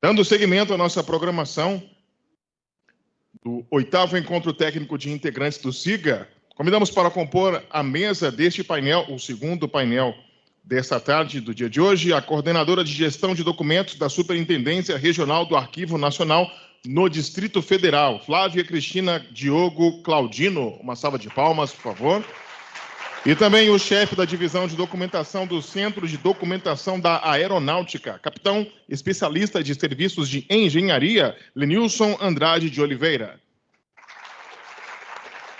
Dando seguimento à nossa programação do 8º Encontro Técnico de Integrantes do SIGA, convidamos para compor a mesa deste painel, o segundo painel desta tarde do dia de hoje, a coordenadora de gestão de documentos da Superintendência Regional do Arquivo Nacional no Distrito Federal, Flávia Cristina Diogo Claudino. Uma salva de palmas, por favor. E também o chefe da divisão de documentação do Centro de Documentação da Aeronáutica, capitão especialista de serviços de engenharia, Lenilson Andrade de Oliveira.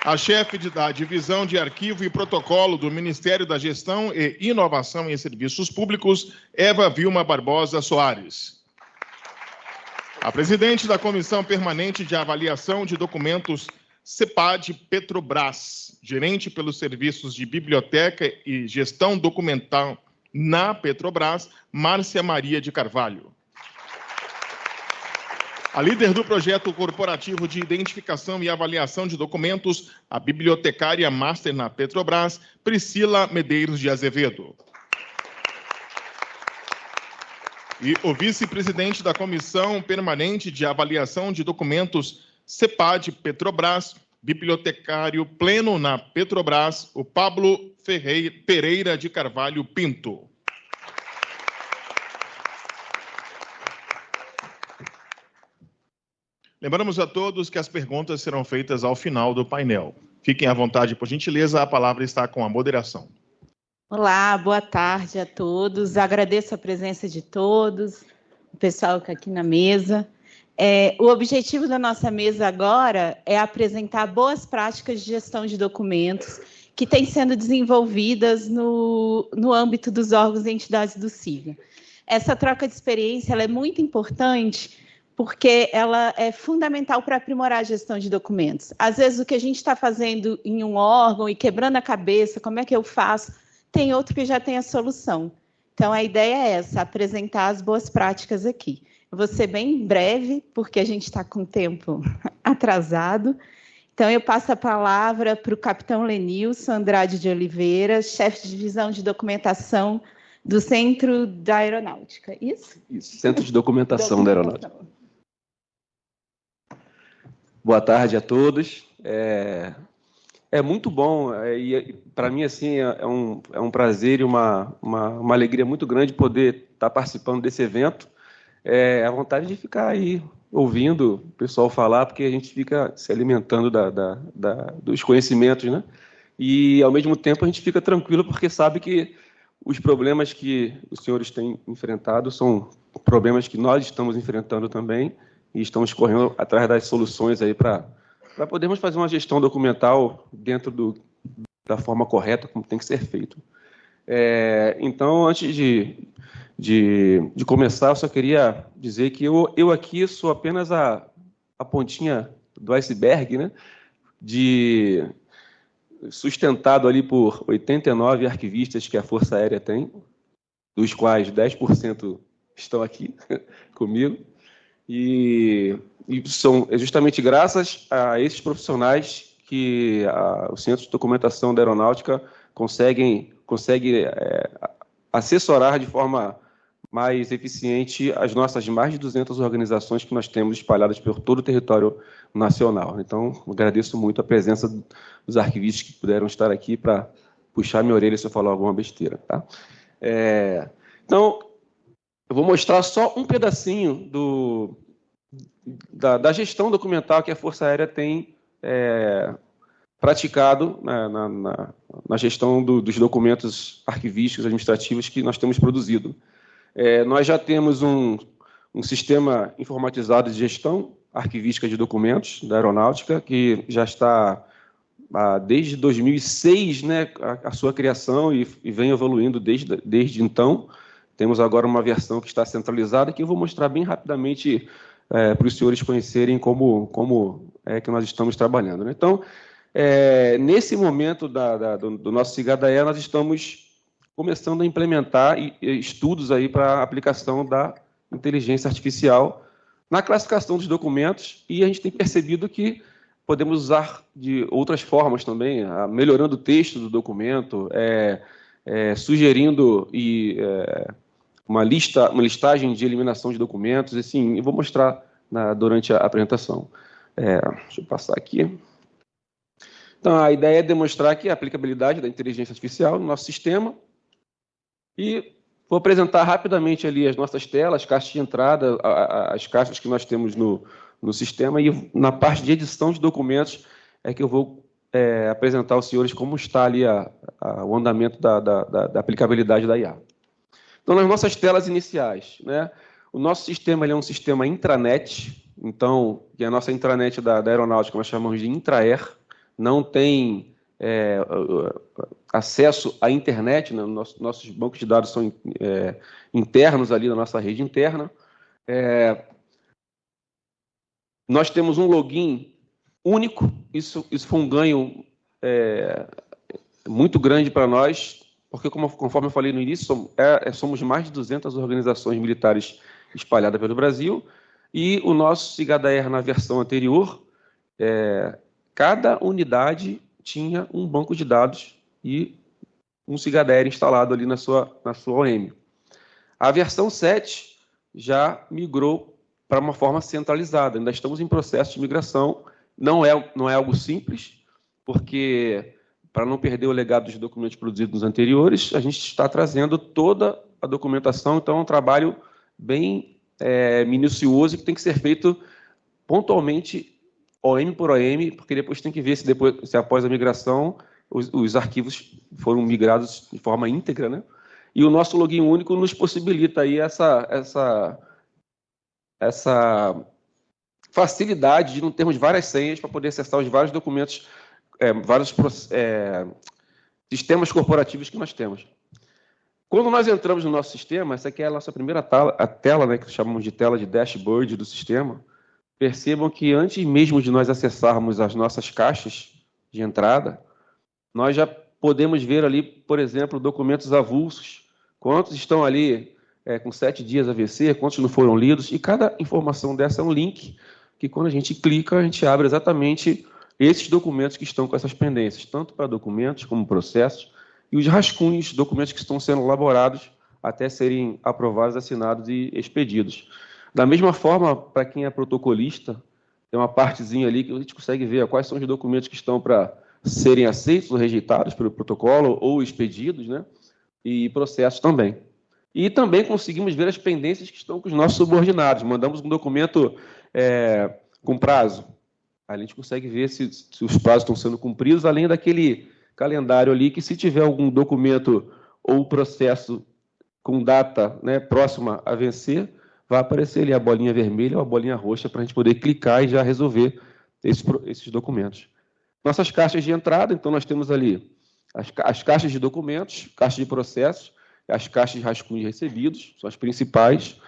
A chefe da divisão de arquivo e protocolo do Ministério da Gestão e Inovação em Serviços Públicos, Eva Vilma Barbosa Soares. A presidente da Comissão Permanente de Avaliação de Documentos, CEPAD Petrobras, gerente pelos serviços de biblioteca e gestão documental na Petrobras, Márcia Maria de Carvalho. A líder do projeto corporativo de identificação e avaliação de documentos, a bibliotecária master na Petrobras, Priscila Medeiros de Azevedo. E o vice-presidente da Comissão Permanente de Avaliação de Documentos, CEPAD Petrobras, bibliotecário pleno na Petrobras, o Pablo Pereira de Carvalho Pinto. Lembramos a todos que as perguntas serão feitas ao final do painel. Fiquem à vontade, por gentileza, a palavra está com a moderação. Olá, boa tarde a todos. Agradeço a presença de todos, o pessoal que está aqui na mesa. O objetivo da nossa mesa agora é apresentar boas práticas de gestão de documentos que têm sendo desenvolvidas no âmbito dos órgãos e entidades do SIGA. Essa troca de experiência ela é muito importante porque ela é fundamental para aprimorar a gestão de documentos. Às vezes, o que a gente está fazendo em um órgão e quebrando a cabeça, como é que eu faço, tem outro que já tem a solução. Então, a ideia é essa, apresentar as boas práticas aqui. Eu vou ser bem breve, porque a gente está com o tempo atrasado. Então, eu passo a palavra para o capitão Lenilson Andrade de Oliveira, chefe de divisão de documentação do Centro da Aeronáutica. Isso? Isso, Centro de Documentação da Aeronáutica. Boa tarde a todos. É muito bom, e para mim assim, é um prazer e uma alegria muito grande poder estar participando desse evento. A vontade de ficar aí ouvindo o pessoal falar, porque a gente fica se alimentando dos conhecimentos, né? E, ao mesmo tempo, a gente fica tranquilo, porque sabe que os problemas que os senhores têm enfrentado são problemas que nós estamos enfrentando também, e estamos correndo atrás das soluções aí para podermos fazer uma gestão documental dentro da forma correta, como tem que ser feito. Então, antes de começar, eu só queria dizer que eu aqui sou apenas a pontinha do iceberg, né, sustentado ali por 89 arquivistas que a Força Aérea tem, dos quais 10% estão aqui comigo, e são justamente graças a esses profissionais que o Centro de Documentação da Aeronáutica consegue assessorar de forma mais eficiente as nossas mais de 200 organizações que nós temos espalhadas por todo o território nacional. Então, agradeço muito a presença dos arquivistas que puderam estar aqui para puxar minha orelha se eu falar alguma besteira. Tá? Então, eu vou mostrar só um pedacinho da gestão documental que a Força Aérea tem praticado na gestão dos documentos arquivísticos administrativos que nós temos produzido. Nós já temos um sistema informatizado de gestão arquivística de documentos da Aeronáutica, que já está desde 2006, né, a sua criação, e vem evoluindo desde então. Temos agora uma versão que está centralizada, que eu vou mostrar bem rapidamente para os senhores conhecerem como é que nós estamos trabalhando, né? Então, nesse momento do nosso SIGA-DAE, nós estamos começando a implementar estudos aí para a aplicação da inteligência artificial na classificação dos documentos, e a gente tem percebido que podemos usar de outras formas também, melhorando o texto do documento, sugerindo e uma listagem de eliminação de documentos, assim, eu vou mostrar durante a apresentação. Deixa eu passar aqui. Então, a ideia é demonstrar aqui a aplicabilidade da inteligência artificial no nosso sistema e vou apresentar rapidamente ali as nossas telas, caixas de entrada, as caixas que nós temos no sistema, e na parte de edição de documentos é que eu vou apresentar aos senhores como está ali o andamento da aplicabilidade da IA. Então, nas nossas telas iniciais, né, o nosso sistema ele é um sistema intranet, então, que a nossa intranet da aeronáutica nós chamamos de intra-air, não tem acesso à internet, né? Nossos bancos de dados são internos ali na nossa rede interna. Nós temos um login único, isso foi um ganho muito grande para nós, porque, conforme eu falei no início, somos mais de 200 organizações militares espalhadas pelo Brasil, e o nosso SIGADA-R na versão anterior, cada unidade tinha um banco de dados e um SIGADA-R instalado ali na sua OM. A versão 7 já migrou para uma forma centralizada. Ainda estamos em processo de migração. Não é algo simples, porque, para não perder o legado dos documentos produzidos nos anteriores, a gente está trazendo toda a documentação. Então, é um trabalho bem minucioso que tem que ser feito pontualmente, OM por OM, porque depois tem que ver se após a migração os arquivos foram migrados de forma íntegra, né? E o nosso login único nos possibilita aí essa facilidade de não termos várias senhas para poder acessar os vários documentos, vários sistemas corporativos que nós temos. Quando nós entramos no nosso sistema, essa aqui é a nossa primeira tela, né, que chamamos de tela de dashboard do sistema. Percebam que antes mesmo de nós acessarmos as nossas caixas de entrada, nós já podemos ver ali, por exemplo, documentos avulsos, quantos estão ali com 7 dias a vencer, quantos não foram lidos, e cada informação dessa é um link que, quando a gente clica, a gente abre exatamente esses documentos que estão com essas pendências, tanto para documentos como processos, e os rascunhos, documentos que estão sendo elaborados até serem aprovados, assinados e expedidos. Da mesma forma, para quem é protocolista, tem uma partezinha ali que a gente consegue ver quais são os documentos que estão para serem aceitos ou rejeitados pelo protocolo ou expedidos, né? E processos também. E também conseguimos ver as pendências que estão com os nossos subordinados. Mandamos um documento com prazo. A gente consegue ver se os prazos estão sendo cumpridos, além daquele calendário ali que, se tiver algum documento ou processo com data, né, próxima a vencer, vai aparecer ali a bolinha vermelha ou a bolinha roxa para a gente poder clicar e já resolver esses documentos. Nossas caixas de entrada, então nós temos ali as caixas de documentos, caixas de processos, as caixas de rascunhos recebidos, são as principais.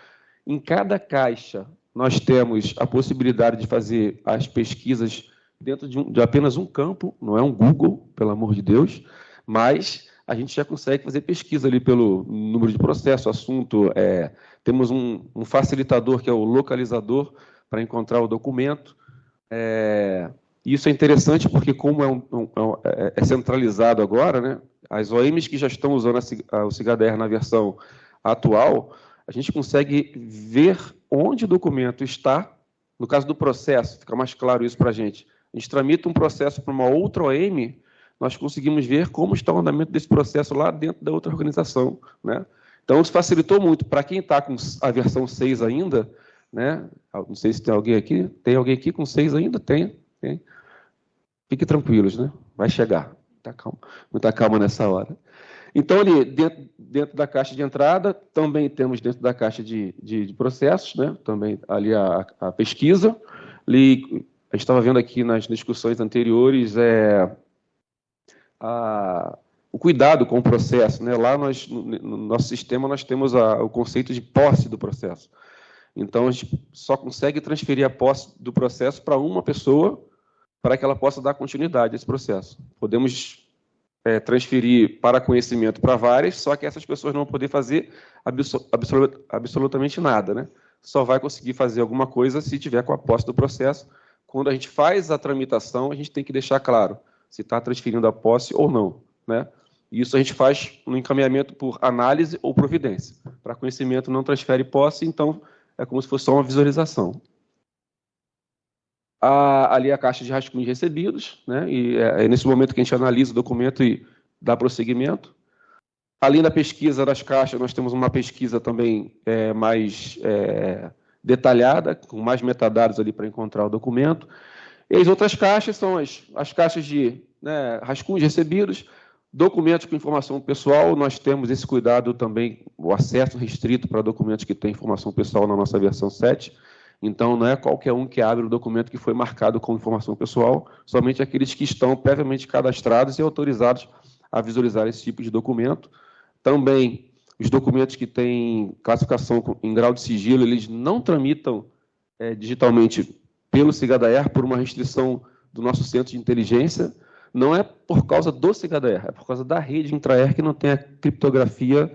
Em cada caixa, nós temos a possibilidade de fazer as pesquisas dentro de apenas um campo, não é um Google, pelo amor de Deus, mas a gente já consegue fazer pesquisa ali pelo número de processo, assunto. Temos um facilitador, que é o localizador, para encontrar o documento. Isso é interessante porque, como é centralizado agora, né, as OMs que já estão usando o SIGADA-R na versão atual, a gente consegue ver onde o documento está. No caso do processo, fica mais claro isso para a gente. A gente tramita um processo para uma outra OM, nós conseguimos ver como está o andamento desse processo lá dentro da outra organização, né? Então, isso facilitou muito. Para quem está com a versão 6 ainda, né? Não sei se tem alguém aqui. Tem alguém aqui com 6 ainda? Tem. Fiquem tranquilos, né? Vai chegar. Muita calma nessa hora. Então, ali, dentro da caixa de entrada, também temos dentro da caixa de processos, né? Também ali a pesquisa. Ali, a gente estava vendo aqui nas discussões anteriores o cuidado com o processo, né? Lá no nosso sistema nós temos o conceito de posse do processo. Então, a gente só consegue transferir a posse do processo para uma pessoa para que ela possa dar continuidade a esse processo. Podemos transferir para conhecimento para várias, só que essas pessoas não vão poder fazer absolutamente nada, né? Só vai conseguir fazer alguma coisa se tiver com a posse do processo. Quando a gente faz a tramitação, a gente tem que deixar claro se está transferindo a posse ou não, né? Isso a gente faz no encaminhamento por análise ou providência. Para conhecimento não transfere posse, então é como se fosse só uma visualização. Ali a caixa de rascunhos recebidos, né? E é nesse momento que a gente analisa o documento e dá prosseguimento. Além da pesquisa das caixas, nós temos uma pesquisa também mais detalhada, com mais metadados ali para encontrar o documento. E as outras caixas são as caixas de rascunhos recebidos, documentos com informação pessoal. Nós temos esse cuidado também, o acesso restrito para documentos que têm informação pessoal na nossa versão 7. Então, não é qualquer um que abre o documento que foi marcado com informação pessoal, somente aqueles que estão previamente cadastrados e autorizados a visualizar esse tipo de documento. Também, os documentos que têm classificação em grau de sigilo, eles não tramitam digitalmente pelo SIGADAER, por uma restrição do nosso centro de inteligência. Não é por causa do SIGADAER, é por causa da rede intra-ER que não tem a criptografia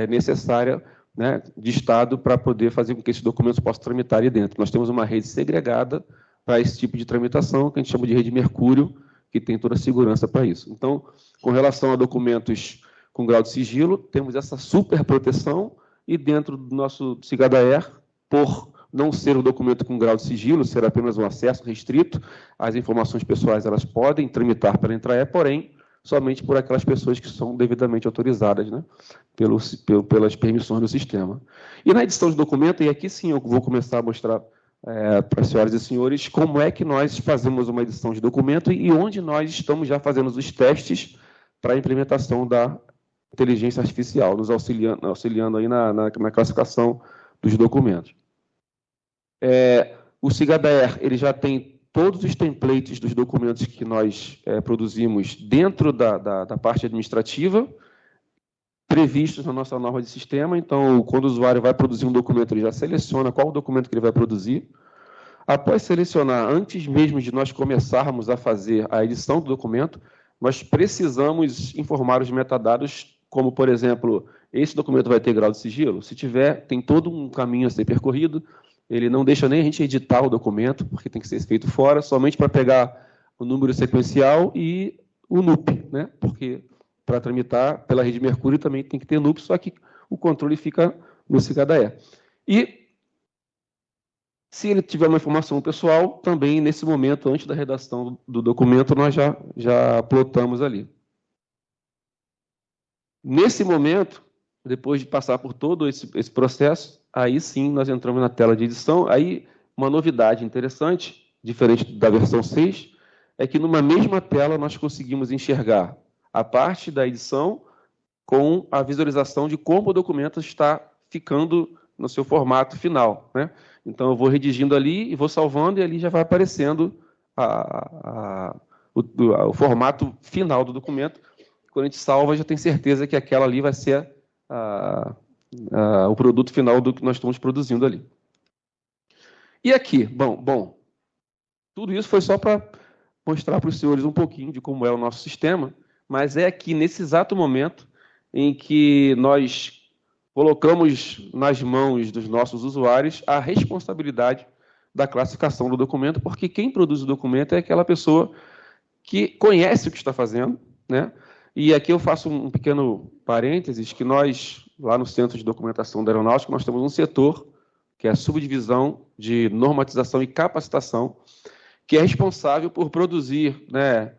necessária, né, de Estado para poder fazer com que esses documentos possam tramitar ali dentro. Nós temos uma rede segregada para esse tipo de tramitação, que a gente chama de rede Mercúrio, que tem toda a segurança para isso. Então, com relação a documentos com grau de sigilo, temos essa super proteção e dentro do nosso SIGADAER, por não ser um documento com grau de sigilo, ser apenas um acesso restrito, as informações pessoais elas podem tramitar pela intra-ER, porém, somente por aquelas pessoas que são devidamente autorizadas, né, pelas permissões do sistema. E na edição de documento, e aqui sim eu vou começar a mostrar para as senhoras e senhores como é que nós fazemos uma edição de documento e onde nós estamos já fazendo os testes para a implementação da inteligência artificial, nos auxiliando aí na classificação dos documentos. O SIGADAER ele já tem todos os templates dos documentos que nós produzimos dentro da parte administrativa, previstos na nossa norma de sistema. Então, quando o usuário vai produzir um documento, ele já seleciona qual o documento que ele vai produzir. Após selecionar, antes mesmo de nós começarmos a fazer a edição do documento, nós precisamos informar os metadados, como, por exemplo, esse documento vai ter grau de sigilo? Se tiver, tem todo um caminho a ser percorrido. Ele não deixa nem a gente editar o documento, porque tem que ser feito fora, somente para pegar o número sequencial e o NUP, né? Porque para tramitar pela rede Mercúrio também tem que ter NUP, só que o controle fica no SIGADAER. E, se ele tiver uma informação pessoal, também nesse momento, antes da redação do documento, nós já plotamos ali. Nesse momento, depois de passar por todo esse processo, aí sim nós entramos na tela de edição. Aí, uma novidade interessante, diferente da versão 6, é que numa mesma tela nós conseguimos enxergar a parte da edição com a visualização de como o documento está ficando no seu formato final, né? Então, eu vou redigindo ali e vou salvando, e ali já vai aparecendo o formato final do documento. Quando a gente salva, já tem certeza que aquela ali vai ser o produto final do que nós estamos produzindo ali. E aqui, bom, tudo isso foi só para mostrar para os senhores um pouquinho de como é o nosso sistema, mas é aqui, nesse exato momento, em que nós colocamos nas mãos dos nossos usuários a responsabilidade da classificação do documento, porque quem produz o documento é aquela pessoa que conhece o que está fazendo, né? E aqui eu faço um pequeno parênteses, que nós, lá no Centro de Documentação da Aeronáutica, nós temos um setor, que é a Subdivisão de Normatização e Capacitação, que é responsável por produzir, né,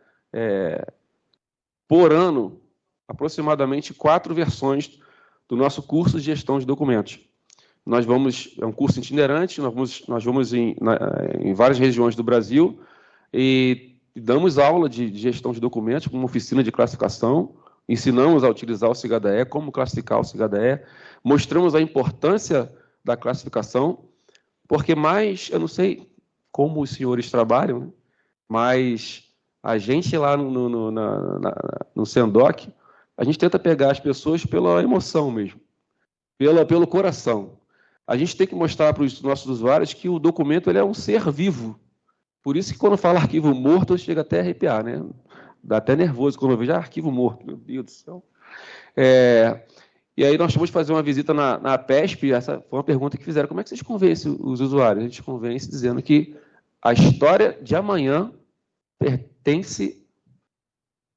por ano, aproximadamente 4 versões do nosso curso de gestão de documentos. É um curso itinerante, nós vamos em várias regiões do Brasil e damos aula de gestão de documentos, com uma oficina de classificação, ensinamos a utilizar o SIGADAER, como classificar o SIGADAER, mostramos a importância da classificação, porque eu não sei como os senhores trabalham, né? Mas a gente lá no SENDOC, a gente tenta pegar as pessoas pela emoção mesmo, pelo coração. A gente tem que mostrar para os nossos usuários que o documento ele é um ser vivo. Por isso que quando fala arquivo morto, chega até a arrepiar, né? Dá até nervoso quando eu vejo arquivo morto, meu Deus do céu. E aí nós fomos fazer uma visita na PESP, essa foi uma pergunta que fizeram, como é que vocês convencem os usuários? A gente convence dizendo que a história de amanhã pertence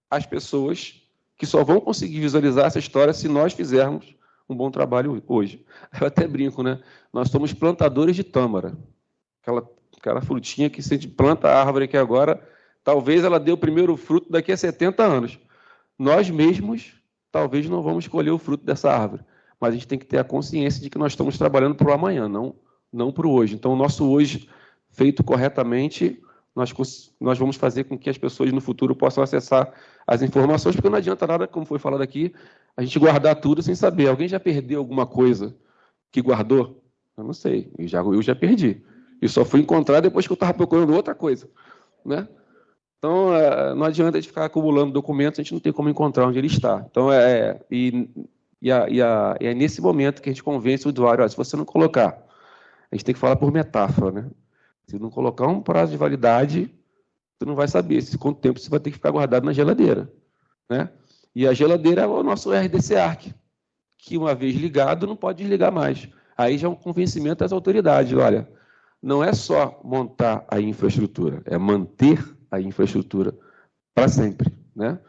às pessoas que só vão conseguir visualizar essa história se nós fizermos um bom trabalho hoje. Eu até brinco, né? Nós somos plantadores de tâmara. Aquela frutinha que se a gente planta a árvore aqui agora, talvez ela dê o primeiro fruto daqui a 70 anos. Nós mesmos, talvez não vamos colher o fruto dessa árvore, mas a gente tem que ter a consciência de que nós estamos trabalhando para o amanhã, não para o hoje. Então, o nosso hoje, feito corretamente, nós vamos fazer com que as pessoas no futuro possam acessar as informações, porque não adianta nada, como foi falado aqui, a gente guardar tudo sem saber. Alguém já perdeu alguma coisa que guardou? Eu não sei, eu já perdi. E só fui encontrar depois que eu estava procurando outra coisa, né? Então, não adianta a gente ficar acumulando documentos, a gente não tem como encontrar onde ele está. Então, é nesse momento que a gente convence o usuário, se você não colocar, a gente tem que falar por metáfora, né? Se não colocar um prazo de validade, você não vai saber quanto tempo você vai ter que ficar guardado na geladeira, né? E a geladeira é o nosso RDC ARC, que uma vez ligado não pode desligar mais. Aí já é um convencimento das autoridades, olha, não é só montar a infraestrutura, é manter a infraestrutura para sempre, né?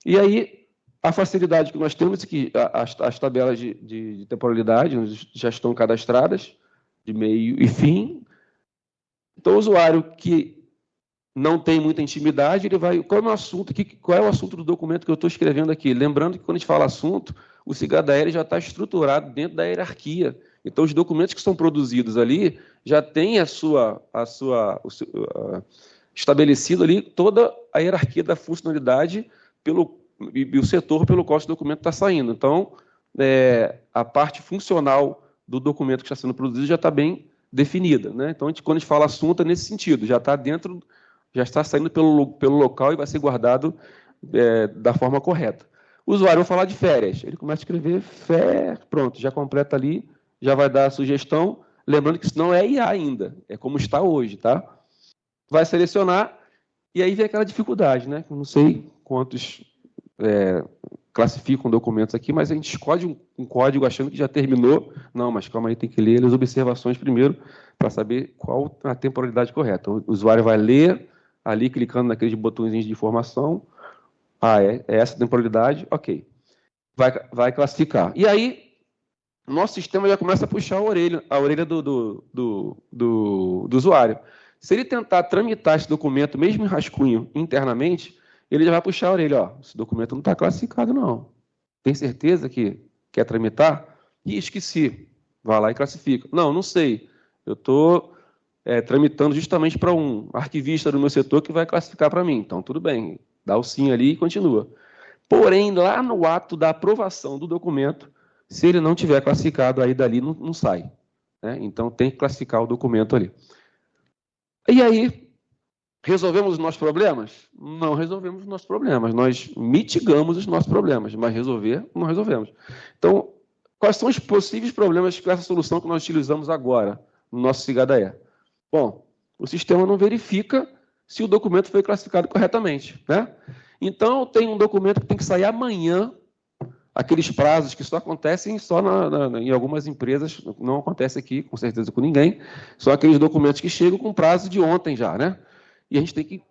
E aí, a facilidade que nós temos é que as tabelas de temporalidade já estão cadastradas, de meio e fim. Então, o usuário que não tem muita intimidade, ele vai... Qual é o assunto do documento que eu estou escrevendo aqui? Lembrando que, quando a gente fala assunto, o SIGADA já está estruturado dentro da hierarquia. Então, os documentos que são produzidos ali já têm estabelecido ali toda a hierarquia da funcionalidade e o setor pelo qual esse documento está saindo. Então, a parte funcional do documento que está sendo produzido já está bem definida, né? Então, quando a gente fala assunto, é nesse sentido, já está saindo pelo local e vai ser guardado da forma correta. O usuário vai falar de férias, ele começa a escrever pronto, já completa ali, já vai dar a sugestão, lembrando que isso não é IA ainda, é como está hoje, tá? Vai selecionar, e aí vem aquela dificuldade, né? Eu não sei quantos classificam documentos aqui, mas a gente escolhe um código achando que já terminou. Não, mas calma aí, tem que ler as observações primeiro para saber qual a temporalidade correta. O usuário vai ler, ali clicando naqueles botõezinhos de informação. É essa temporalidade, ok. Vai classificar. E aí, nosso sistema já começa a puxar a orelha do usuário. Se ele tentar tramitar esse documento, mesmo em rascunho, internamente, ele já vai puxar a orelha. Ó, esse documento não está classificado, não. Tem certeza que quer tramitar? Ih, esqueci. Vai lá e classifica. Não sei. Eu estou tramitando justamente para um arquivista do meu setor que vai classificar para mim. Então, tudo bem. Dá o sim ali e continua. Porém, lá no ato da aprovação do documento, se ele não tiver classificado, aí dali não sai, né? Então, tem que classificar o documento ali. E aí, resolvemos os nossos problemas? Não resolvemos os nossos problemas. Nós mitigamos os nossos problemas, mas resolver, não resolvemos. Então, quais são os possíveis problemas com essa solução que nós utilizamos agora no nosso SIGADA? Bom, o sistema não verifica se o documento foi classificado corretamente, né? Então, tem um documento que tem que sair amanhã, aqueles prazos que só acontecem em algumas empresas, não acontece aqui, com certeza com ninguém, são aqueles documentos que chegam com prazo de ontem já, né? E a gente tem que...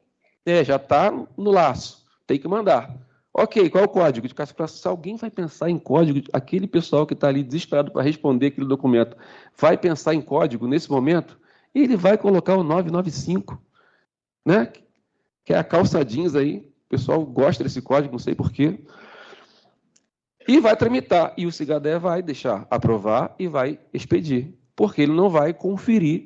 já está no laço, tem que mandar. Ok, qual é o código de classificação? Se alguém vai pensar em código, aquele pessoal que está ali desesperado para responder aquele documento, vai pensar em código nesse momento, ele vai colocar o 995, né? Que é a calça jeans aí, o pessoal gosta desse código, não sei porquê, e vai tramitar. E o SIGADA vai deixar aprovar e vai expedir, porque ele não vai conferir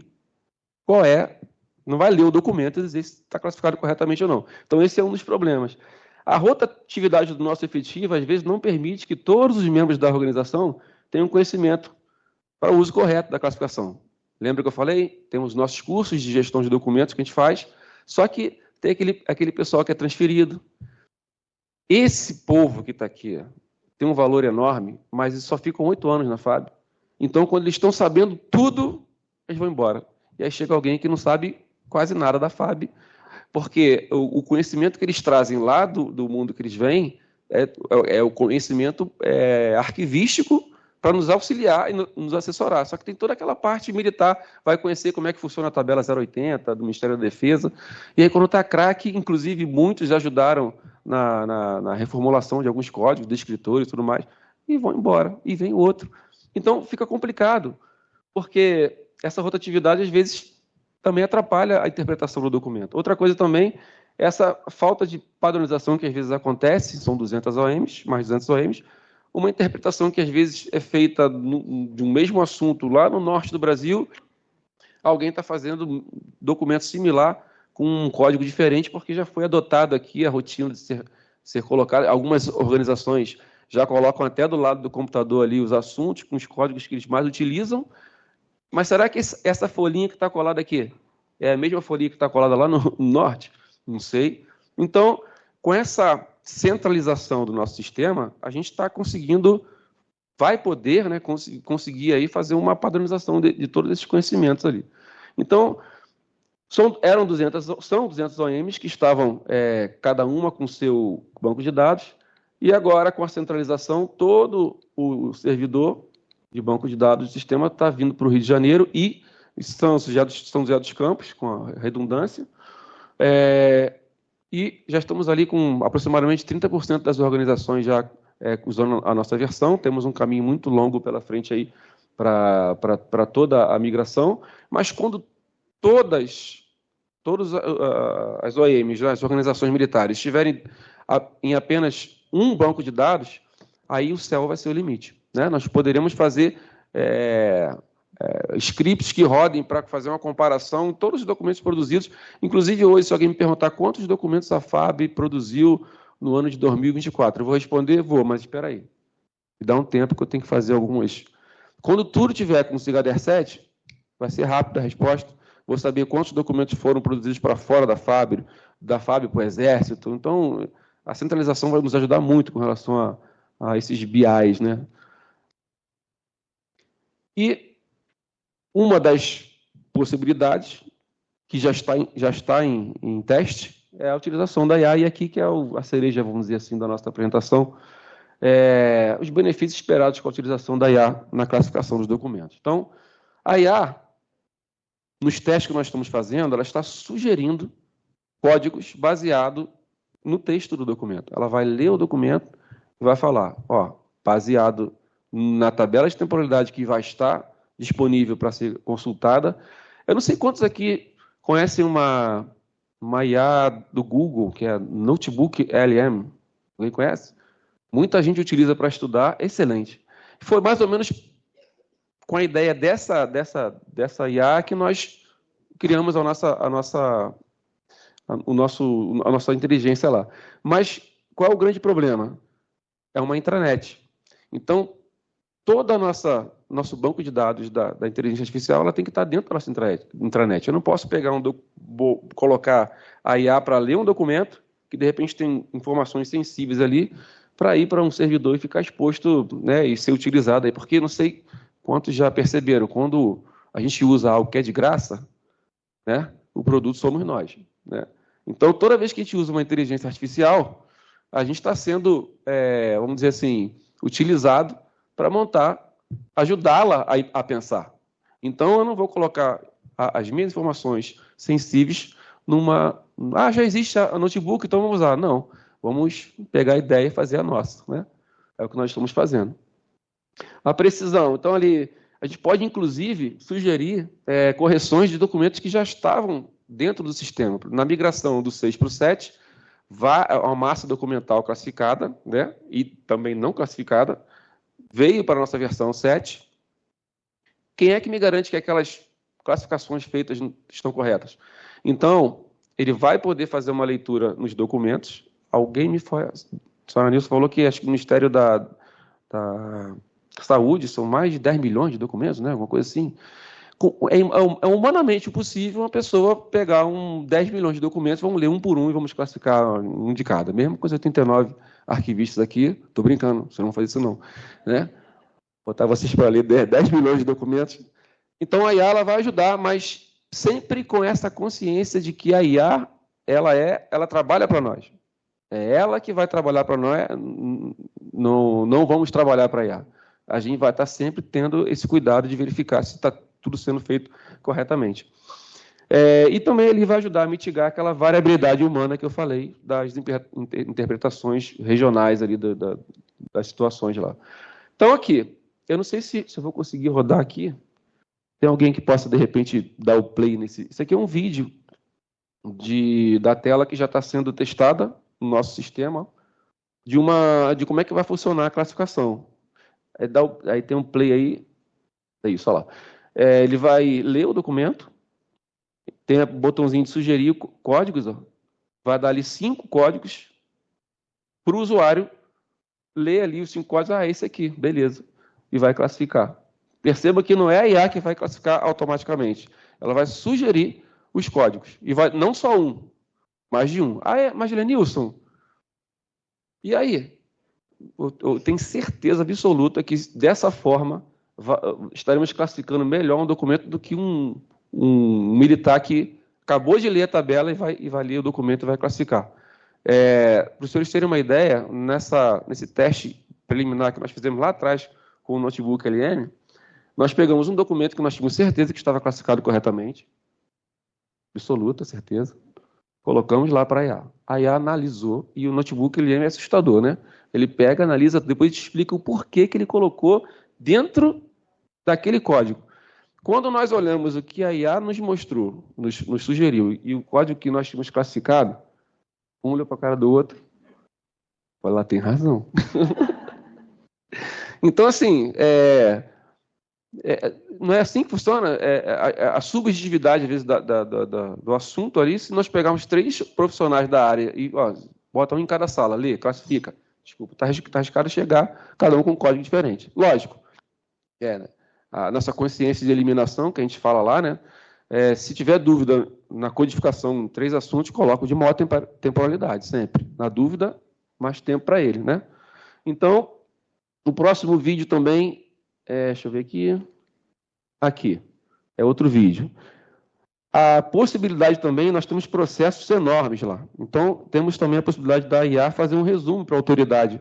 não vai ler o documento e dizer se está classificado corretamente ou não. Então, esse é um dos problemas. A rotatividade do nosso efetivo, às vezes, não permite que todos os membros da organização tenham conhecimento para o uso correto da classificação. Lembra que eu falei? Temos nossos cursos de gestão de documentos que a gente faz, só que tem aquele pessoal que é transferido. Esse povo que está aqui tem um valor enorme, mas eles só ficam 8 anos na FAB. Então, quando eles estão sabendo tudo, eles vão embora. E aí chega alguém que não sabe quase nada da FAB, porque o conhecimento que eles trazem lá do mundo que eles vêm é o conhecimento arquivístico para nos auxiliar e nos assessorar. Só que tem toda aquela parte militar, vai conhecer como é que funciona a tabela 080 do Ministério da Defesa. E aí, quando está craque, inclusive, muitos ajudaram na reformulação de alguns códigos, descritores e tudo mais, e vão embora, e vem outro. Então, fica complicado, porque essa rotatividade, às vezes, também atrapalha a interpretação do documento. Outra coisa também, essa falta de padronização que às vezes acontece, são 200 OMs, mais 200 OMs, uma interpretação que às vezes é feita de um mesmo assunto lá no norte do Brasil, alguém está fazendo documento similar com um código diferente, porque já foi adotado aqui a rotina de ser colocada. Algumas organizações já colocam até do lado do computador ali os assuntos, com os códigos que eles mais utilizam. Mas será que essa folhinha que está colada aqui é a mesma folhinha que está colada lá no norte? Não sei. Então, com essa centralização do nosso sistema, a gente está conseguindo, vai poder, né, conseguir aí fazer uma padronização de todos esses conhecimentos ali. Então, são 200 OMs que estavam, cada uma com seu banco de dados, e agora, com a centralização, todo o servidor de banco de dados do sistema está vindo para o Rio de Janeiro e São José dos Campos, com a redundância, e já estamos ali com aproximadamente 30% das organizações já usando a nossa versão. Temos um caminho muito longo pela frente aí para toda a migração, mas quando todas as OMs, as organizações militares, estiverem em apenas um banco de dados, aí o céu vai ser o limite, né? Nós poderemos fazer scripts que rodem para fazer uma comparação em todos os documentos produzidos. Inclusive, hoje, se alguém me perguntar quantos documentos a FAB produziu no ano de 2024, eu vou responder, mas espera aí. Me dá um tempo que eu tenho que fazer algumas. Quando tudo tiver com o SIGADER 7, vai ser rápida a resposta. Vou saber quantos documentos foram produzidos para fora da FAB para o Exército. Então, a centralização vai nos ajudar muito com relação a esses BIs, né? E uma das possibilidades, que já está em teste, é a utilização da IA, e aqui que é a cereja, vamos dizer assim, da nossa apresentação, os benefícios esperados com a utilização da IA na classificação dos documentos. Então, a IA, nos testes que nós estamos fazendo, ela está sugerindo códigos baseados no texto do documento. Ela vai ler o documento e vai falar, baseado na tabela de temporalidade que vai estar disponível para ser consultada. Eu não sei quantos aqui conhecem uma IA do Google, que é Notebook LM. Alguém conhece? Muita gente utiliza para estudar, excelente. Foi mais ou menos com a ideia dessa IA que nós criamos a nossa inteligência lá. Mas qual é o grande problema? É uma intranet. Então, todo nosso banco de dados da inteligência artificial, ela tem que estar dentro da nossa intranet. Eu não posso colocar a IA para ler um documento, que de repente tem informações sensíveis ali, para ir para um servidor e ficar exposto, né, e ser utilizado aí. Porque não sei quantos já perceberam, quando a gente usa algo que é de graça, né, o produto somos nós, né? Então, toda vez que a gente usa uma inteligência artificial, a gente está sendo, vamos dizer assim, utilizado para ajudá-la a pensar. Então, eu não vou colocar as minhas informações sensíveis numa... já existe a notebook, então vamos usar. Não, vamos pegar a ideia e fazer a nossa, né? É o que nós estamos fazendo. A precisão. Então, ali, a gente pode, inclusive, sugerir correções de documentos que já estavam dentro do sistema. Na migração do 6 para o 7, a massa documental classificada, né, e também não classificada, veio para a nossa versão 7. Quem é que me garante que aquelas classificações feitas estão corretas? Então, ele vai poder fazer uma leitura nos documentos. Alguém a senhora Nilson falou que acho que o Ministério da Saúde são mais de 10 milhões de documentos, né? Alguma coisa assim. É humanamente possível uma pessoa pegar 10 milhões de documentos, vamos ler um por um e vamos classificar um de cada. Mesmo com os 89 arquivistas aqui, estou brincando, você não faz isso não, né? Botar vocês para ler 10 milhões de documentos. Então a IA ela vai ajudar, mas sempre com essa consciência de que a IA ela trabalha para nós. É ela que vai trabalhar para nós, não vamos trabalhar para a IA. A gente vai estar sempre tendo esse cuidado de verificar se está tudo sendo feito corretamente. E também ele vai ajudar a mitigar aquela variabilidade humana que eu falei das interpretações regionais ali das situações lá. Então, aqui, eu não sei se eu vou conseguir rodar aqui. Tem alguém que possa, de repente, dar o play nesse... Isso aqui é um vídeo da tela que já está sendo testada no nosso sistema, de como é que vai funcionar a classificação. Aí tem um play aí, é isso, olha lá. Ele vai ler o documento, tem o botãozinho de sugerir códigos, ó. Vai dar ali 5 códigos para o usuário ler ali os 5 códigos, esse aqui, beleza, e vai classificar. Perceba que não é a IA que vai classificar automaticamente. Ela vai sugerir os códigos. E vai não só um, mais de um. Mas Lenilson, e aí? Eu tenho certeza absoluta que dessa forma estaremos classificando melhor um documento do que um militar que acabou de ler a tabela e vai ler o documento e vai classificar. Para os senhores terem uma ideia, nesse teste preliminar que nós fizemos lá atrás com o notebook LN, nós pegamos um documento que nós tínhamos certeza que estava classificado corretamente, absoluta certeza, colocamos lá para a IA. A IA analisou, e o notebook LN é assustador, né? Ele pega, analisa, depois explica o porquê que ele colocou dentro daquele código. Quando nós olhamos o que a IA nos mostrou, nos sugeriu, e o código que nós tínhamos classificado, um olhou para a cara do outro, ela tem razão. Então, assim, não é assim que funciona a subjetividade, às vezes, do assunto ali. Se nós pegarmos 3 profissionais da área e botam um em cada sala, lê, classifica. Desculpa, está arriscado chegar, cada um com um código diferente. Lógico, né? A nossa consciência de eliminação, que a gente fala lá, né? Se tiver dúvida na codificação em 3 assuntos, coloco de maior temporalidade, sempre. Na dúvida, mais tempo para ele, né? Então, o próximo vídeo também, deixa eu ver aqui. Aqui, é outro vídeo. A possibilidade também, nós temos processos enormes lá. Então, temos também a possibilidade da IA fazer um resumo para a autoridade.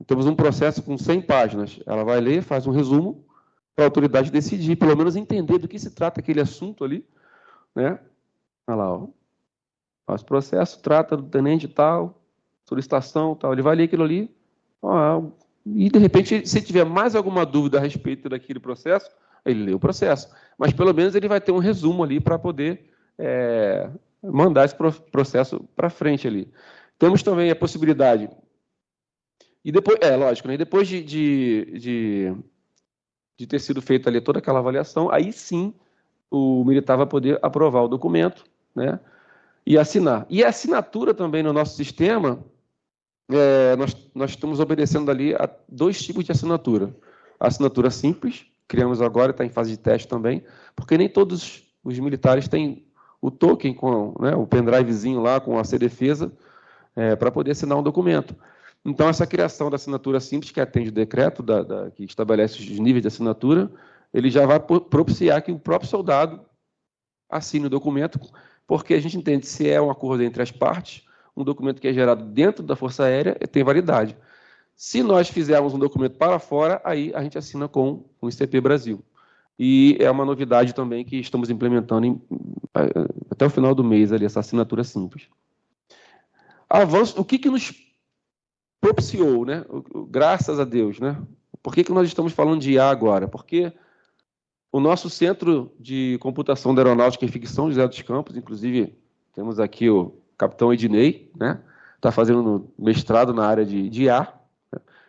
Temos um processo com 100 páginas. Ela vai ler, faz um resumo para a autoridade decidir, pelo menos entender do que se trata aquele assunto ali, né? Olha lá, ó. Nosso processo trata do tenente tal, solicitação tal. Ele vai ler aquilo ali, e de repente, se tiver mais alguma dúvida a respeito daquele processo, ele lê o processo. Mas pelo menos ele vai ter um resumo ali para poder mandar esse processo para frente ali. Temos também a possibilidade. E depois, lógico, né? Depois de ter sido feita ali toda aquela avaliação, aí sim o militar vai poder aprovar o documento, né? E assinar. E a assinatura também no nosso sistema, nós estamos obedecendo ali a 2 tipos de assinatura. A assinatura simples, criamos agora, está em fase de teste também, porque nem todos os militares têm o token, com, né, o pendrivezinho lá com a CDefesa, para poder assinar um documento. Então, essa criação da assinatura simples, que atende o decreto que estabelece os níveis de assinatura, ele já vai propiciar que o próprio soldado assine o documento, porque a gente entende se é um acordo entre as partes, um documento que é gerado dentro da Força Aérea tem validade. Se nós fizermos um documento para fora, aí a gente assina com o ICP Brasil. E é uma novidade também que estamos implementando até o final do mês, ali, essa assinatura simples. Avanço, o que nos propiciou, né? Graças a Deus, né? Por que nós estamos falando de IA agora? Porque o nosso Centro de Computação da Aeronáutica fica em São José dos Campos, inclusive temos aqui o capitão Ednei, né? Está fazendo mestrado na área de IA.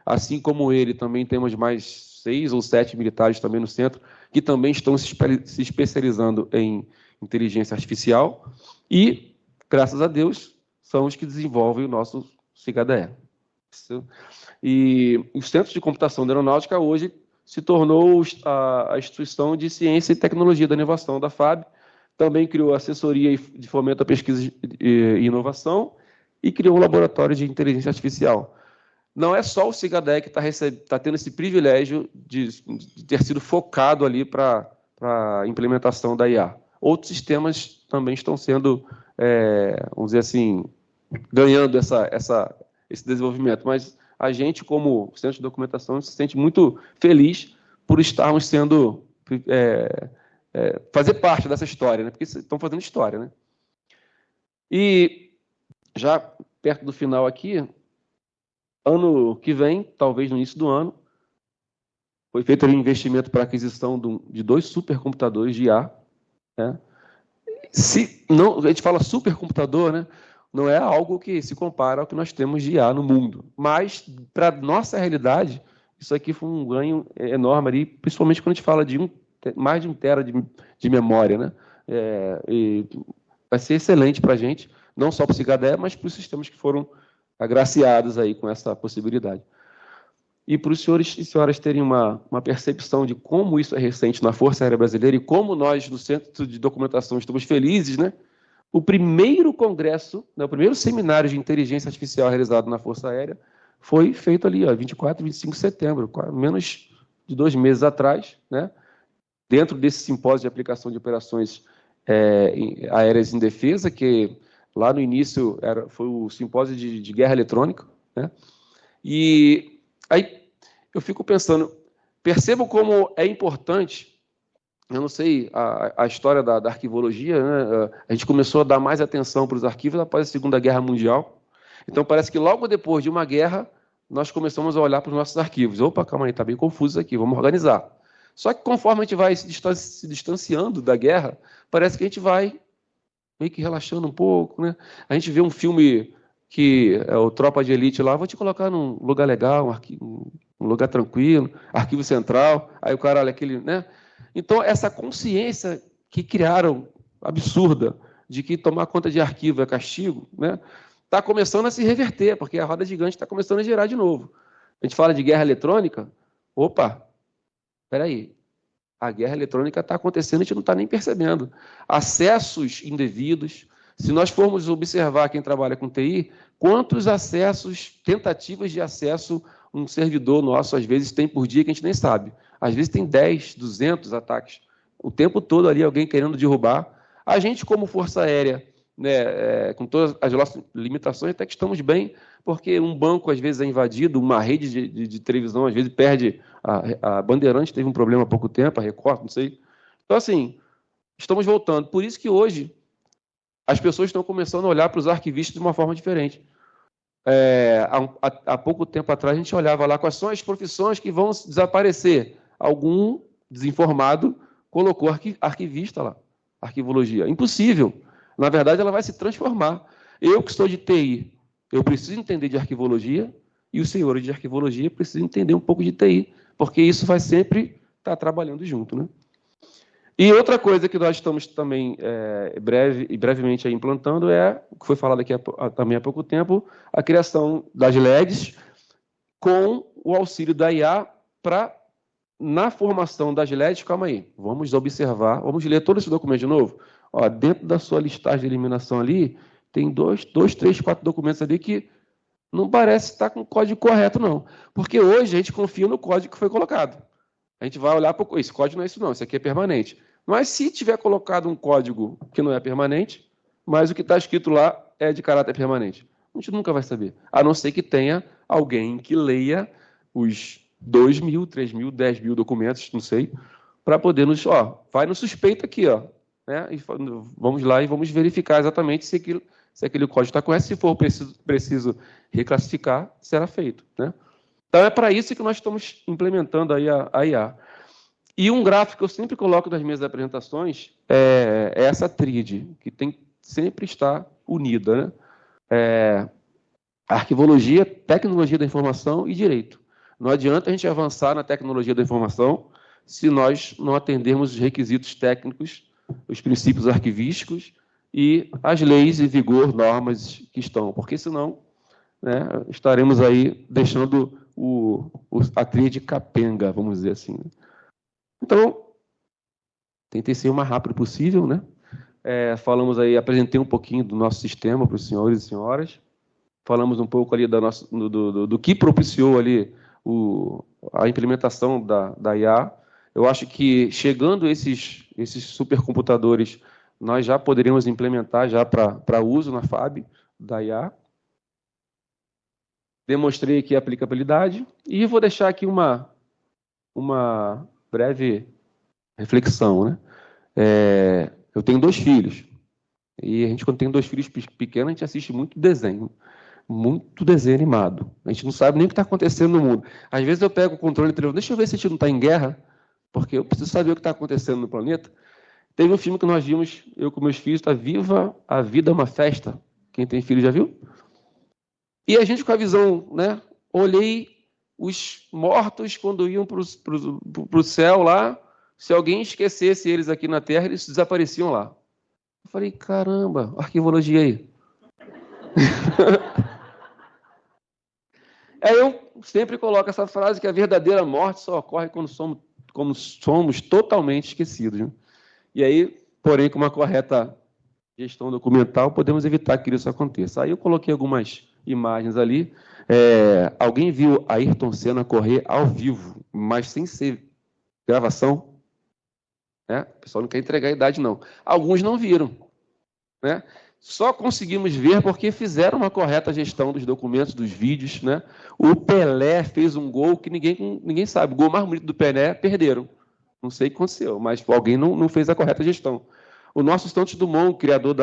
Assim como ele, também temos mais 6 ou 7 militares também no centro, que também estão se especializando em inteligência artificial e, graças a Deus, são os que desenvolvem o nosso CIGADE. E os Centros de Computação da Aeronáutica hoje se tornou a Instituição de Ciência e Tecnologia da Inovação da FAB, também criou assessoria de fomento à pesquisa e inovação e criou um laboratório de inteligência artificial. Não é só o CIGADE que está tendo esse privilégio de ter sido focado ali para a implementação da IA. Outros sistemas também estão sendo, vamos dizer assim, ganhando esse desenvolvimento. Mas a gente, como Centro de Documentação, se sente muito feliz por estarmos sendo fazer parte dessa história, né? Porque estão fazendo história, né? E já perto do final aqui, ano que vem, talvez no início do ano, foi feito um investimento para a aquisição de 2 supercomputadores de IA, né? Se não, a gente fala supercomputador, né? Não é algo que se compara ao que nós temos de IA no mundo. Mas, para a nossa realidade, isso aqui foi um ganho enorme ali, principalmente quando a gente fala de mais de 1 tera de memória, né? E vai ser excelente para a gente, não só para o Cigadé, mas para os sistemas que foram agraciados aí com essa possibilidade. E para os senhores e senhoras terem uma percepção de como isso é recente na Força Aérea Brasileira e como nós, no Centro de Documentação, estamos felizes, né? O primeiro congresso, né, o primeiro seminário de inteligência artificial realizado na Força Aérea foi feito ali, 24 e 25 de setembro, menos de 2 meses atrás, né? Dentro desse simpósio de aplicação de operações aéreas em defesa, que lá no início foi o simpósio de guerra eletrônica, né? E aí eu fico pensando, percebo como é importante, eu não sei, a história da arquivologia, né? A gente começou a dar mais atenção para os arquivos após a Segunda Guerra Mundial. Então, parece que logo depois de uma guerra, nós começamos a olhar para os nossos arquivos. Opa, calma aí, está bem confuso isso aqui, vamos organizar. Só que conforme a gente vai se distanciando da guerra, parece que a gente vai meio que relaxando um pouco, né? A gente vê um filme que é o Tropa de Elite lá, vou te colocar num lugar legal, um lugar tranquilo, arquivo central, aí o cara olha aquele, né? Então, essa consciência que criaram, absurda, de que tomar conta de arquivo é castigo, né? Está começando a se reverter, porque a roda gigante está começando a girar de novo. A gente fala de guerra eletrônica, opa, espera aí, a guerra eletrônica está acontecendo, a gente não está nem percebendo. Acessos indevidos. Se nós formos observar quem trabalha com TI, quantos acessos, tentativas de acesso um servidor nosso, às vezes, tem por dia que a gente nem sabe. Às vezes tem 10, 200 ataques. O tempo todo ali alguém querendo derrubar. A gente, como Força Aérea, né, com todas as nossas limitações, até que estamos bem, porque um banco, às vezes, é invadido, uma rede de televisão, às vezes, perde. A Bandeirantes teve um problema há pouco tempo, a Record, não sei. Então, assim, estamos voltando. Por isso que hoje as pessoas estão começando a olhar para os arquivistas de uma forma diferente. Há pouco tempo atrás, a gente olhava lá quais são as profissões que vão desaparecer. Algum desinformado colocou arquivista lá, arquivologia. Impossível. Na verdade, ela vai se transformar. Eu, que sou de TI, eu preciso entender de arquivologia, e os senhores de arquivologia precisam entender um pouco de TI, porque isso vai sempre estar trabalhando junto, né? E outra coisa que nós estamos também brevemente aí implantando o que foi falado aqui também há pouco tempo, a criação das LEDs com o auxílio da IA para, na formação das LEDs, calma aí, vamos observar, vamos ler todo esse documento de novo. Ó, dentro da sua listagem de eliminação ali, tem 2, 3, 4 documentos ali que não parece estar com o código correto, não. Porque hoje a gente confia no código que foi colocado. A gente vai olhar para esse código não é isso, não. Isso aqui é permanente. Mas se tiver colocado um código que não é permanente, mas o que está escrito lá é de caráter permanente, a gente nunca vai saber. A não ser que tenha alguém que leia os 2.000, 3.000, 10.000 documentos, não sei, para poder nos... vai no suspeito aqui, né? E vamos lá e vamos verificar exatamente se aquele código está correto. Se for preciso reclassificar, será feito, né? Então, é para isso que nós estamos implementando aí a IA. E um gráfico que eu sempre coloco nas minhas apresentações é essa tríade, que tem que sempre estar unida, né? Arquivologia, tecnologia da informação e direito. Não adianta a gente avançar na tecnologia da informação se nós não atendermos os requisitos técnicos, os princípios arquivísticos e as leis em vigor, normas que estão, porque senão, né, estaremos aí deixando a tríade capenga, vamos dizer assim. Então, tentei ser o mais rápido possível, né? Falamos aí, apresentei um pouquinho do nosso sistema para os senhores e senhoras, falamos um pouco ali do que propiciou ali a implementação da IA. Eu acho que chegando esses supercomputadores, nós já poderíamos implementar já para uso na FAB da IA. Demonstrei aqui a aplicabilidade e vou deixar aqui uma breve reflexão, né? Eu tenho 2 filhos. E a gente, quando tem 2 filhos pequenos, a gente assiste muito desenho animado. A gente não sabe nem o que está acontecendo no mundo. Às vezes eu pego o controle do telefone, deixa eu ver se a gente não está em guerra, porque eu preciso saber o que está acontecendo no planeta. Teve um filme que nós vimos, eu com meus filhos, está Viva a Vida é uma Festa. Quem tem filho já viu? E a gente com a visão, né? Olhei os mortos quando iam para o céu lá, se alguém esquecesse eles aqui na Terra, eles desapareciam lá. Eu falei, caramba, arquivologia aí. Aí eu sempre coloco essa frase que a verdadeira morte só ocorre quando somos totalmente esquecidos. Né? E aí, porém, com uma correta gestão documental, podemos evitar que isso aconteça. Aí eu coloquei algumas imagens ali. Alguém viu Ayrton Senna correr ao vivo, mas sem ser gravação? O pessoal não quer entregar a idade, não. Alguns não viram. Né? Só conseguimos ver porque fizeram uma correta gestão dos documentos, dos vídeos. Né? O Pelé fez um gol que ninguém sabe. O gol mais bonito do Pelé, perderam. Não sei o que aconteceu, mas alguém não fez a correta gestão. O nosso Santos Dumont, criador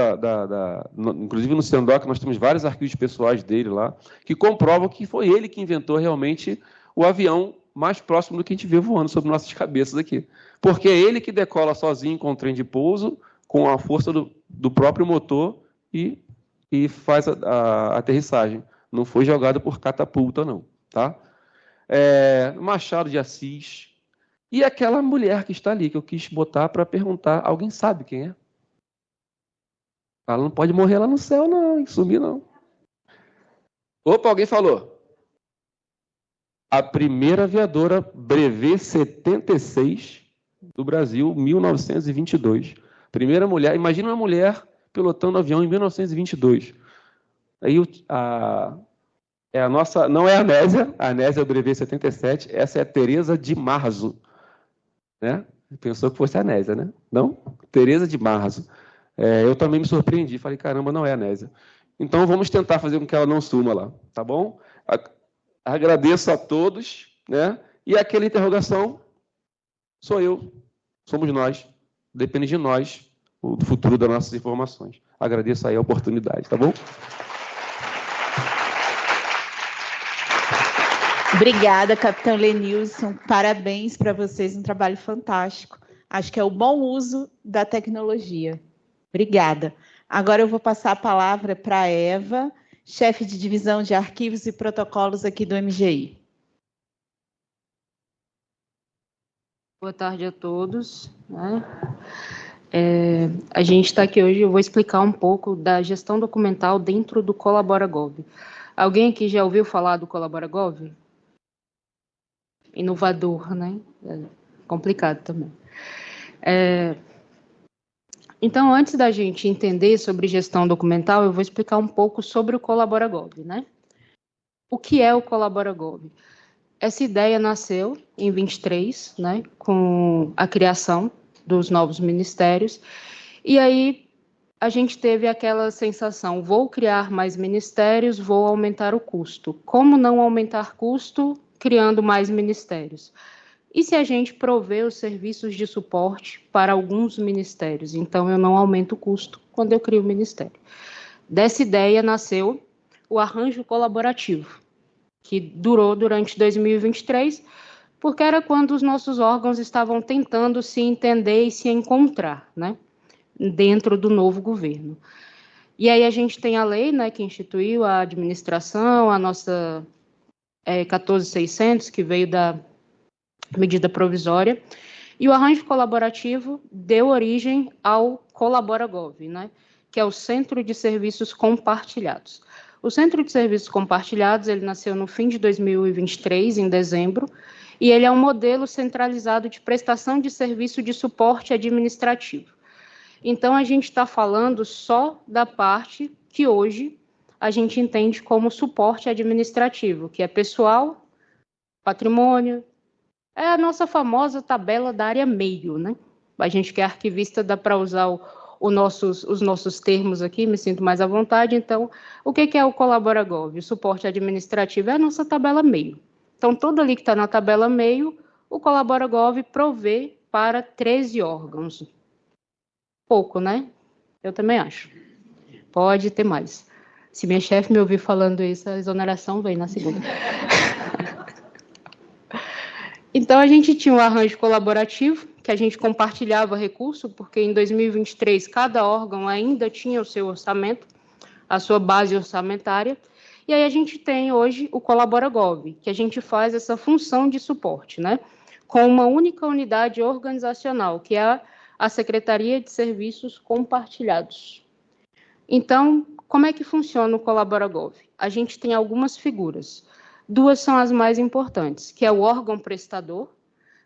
inclusive no Sendoc, nós temos vários arquivos pessoais dele lá, que comprovam que foi ele que inventou realmente o avião mais próximo do que a gente vê voando sobre nossas cabeças aqui. Porque é ele que decola sozinho com o trem de pouso, com a força do próprio motor e faz a aterrissagem. Não foi jogado por catapulta, não. Tá? Machado de Assis. E aquela mulher que está ali, que eu quis botar para perguntar, alguém sabe quem é? Ela não pode morrer lá no céu, não, sumir, não. Opa, alguém falou. A primeira aviadora Brevet 76 do Brasil, 1922. Primeira mulher, imagina uma mulher pilotando avião em 1922. Aí a nossa, não é a Anésia é o Brevet 77, essa é a Teresa de Marzo. Né? Pensou que fosse a Anésia, né? Não? Teresa de Marzo. Eu também me surpreendi, falei, caramba, não é a Anésia. Então, vamos tentar fazer com que ela não suma lá, tá bom? Agradeço a todos, né? E aquela interrogação, sou eu, somos nós, depende de nós, o futuro das nossas informações. Agradeço aí a oportunidade, tá bom? Obrigada, capitão Lenilson. Parabéns para vocês, um trabalho fantástico. Acho que é o bom uso da tecnologia. Obrigada. Agora eu vou passar a palavra para a Eva, chefe de divisão de arquivos e protocolos aqui do MGI. Boa tarde a todos. Né? A gente está aqui hoje, eu vou explicar um pouco da gestão documental dentro do ColaboraGov. Alguém aqui já ouviu falar do ColaboraGov? Inovador, né? Complicado também. Então, antes da gente entender sobre gestão documental, eu vou explicar um pouco sobre o ColaboraGov, né? O que é o ColaboraGov? Essa ideia nasceu em 23, né, com a criação dos novos ministérios, e aí a gente teve aquela sensação, vou criar mais ministérios, vou aumentar o custo. Como não aumentar custo criando mais ministérios? E se a gente prover os serviços de suporte para alguns ministérios? Então, eu não aumento o custo quando eu crio o ministério. Dessa ideia nasceu o arranjo colaborativo, que durou durante 2023, porque era quando os nossos órgãos estavam tentando se entender e se encontrar, né, dentro do novo governo. E aí a gente tem a lei, né, que instituiu a administração, a nossa 14.600, que veio da medida provisória, e o arranjo colaborativo deu origem ao ColaboraGov, né, que é o Centro de Serviços Compartilhados. O Centro de Serviços Compartilhados, ele nasceu no fim de 2023, em dezembro, e ele é um modelo centralizado de prestação de serviço de suporte administrativo. Então, a gente está falando só da parte que hoje a gente entende como suporte administrativo, que é pessoal, patrimônio, é a nossa famosa tabela da área meio, né? A gente que é arquivista dá para usar os nossos termos aqui, me sinto mais à vontade. Então, o que é o ColaboraGov? O suporte administrativo é a nossa tabela meio. Então, todo ali que está na tabela meio, o ColaboraGov provê para 13 órgãos. pouco, né? Eu também acho. Pode ter mais. Se minha chefe me ouvir falando isso, a exoneração vem na segunda. Então, a gente tinha um arranjo colaborativo, que a gente compartilhava recurso, porque em 2023 cada órgão ainda tinha o seu orçamento, a sua base orçamentária, e aí a gente tem hoje o ColaboraGov, que a gente faz essa função de suporte, né? Com uma única unidade organizacional, que é a Secretaria de Serviços Compartilhados. Então, como é que funciona o ColaboraGov? A gente tem algumas figuras. Duas são as mais importantes, que é o órgão prestador,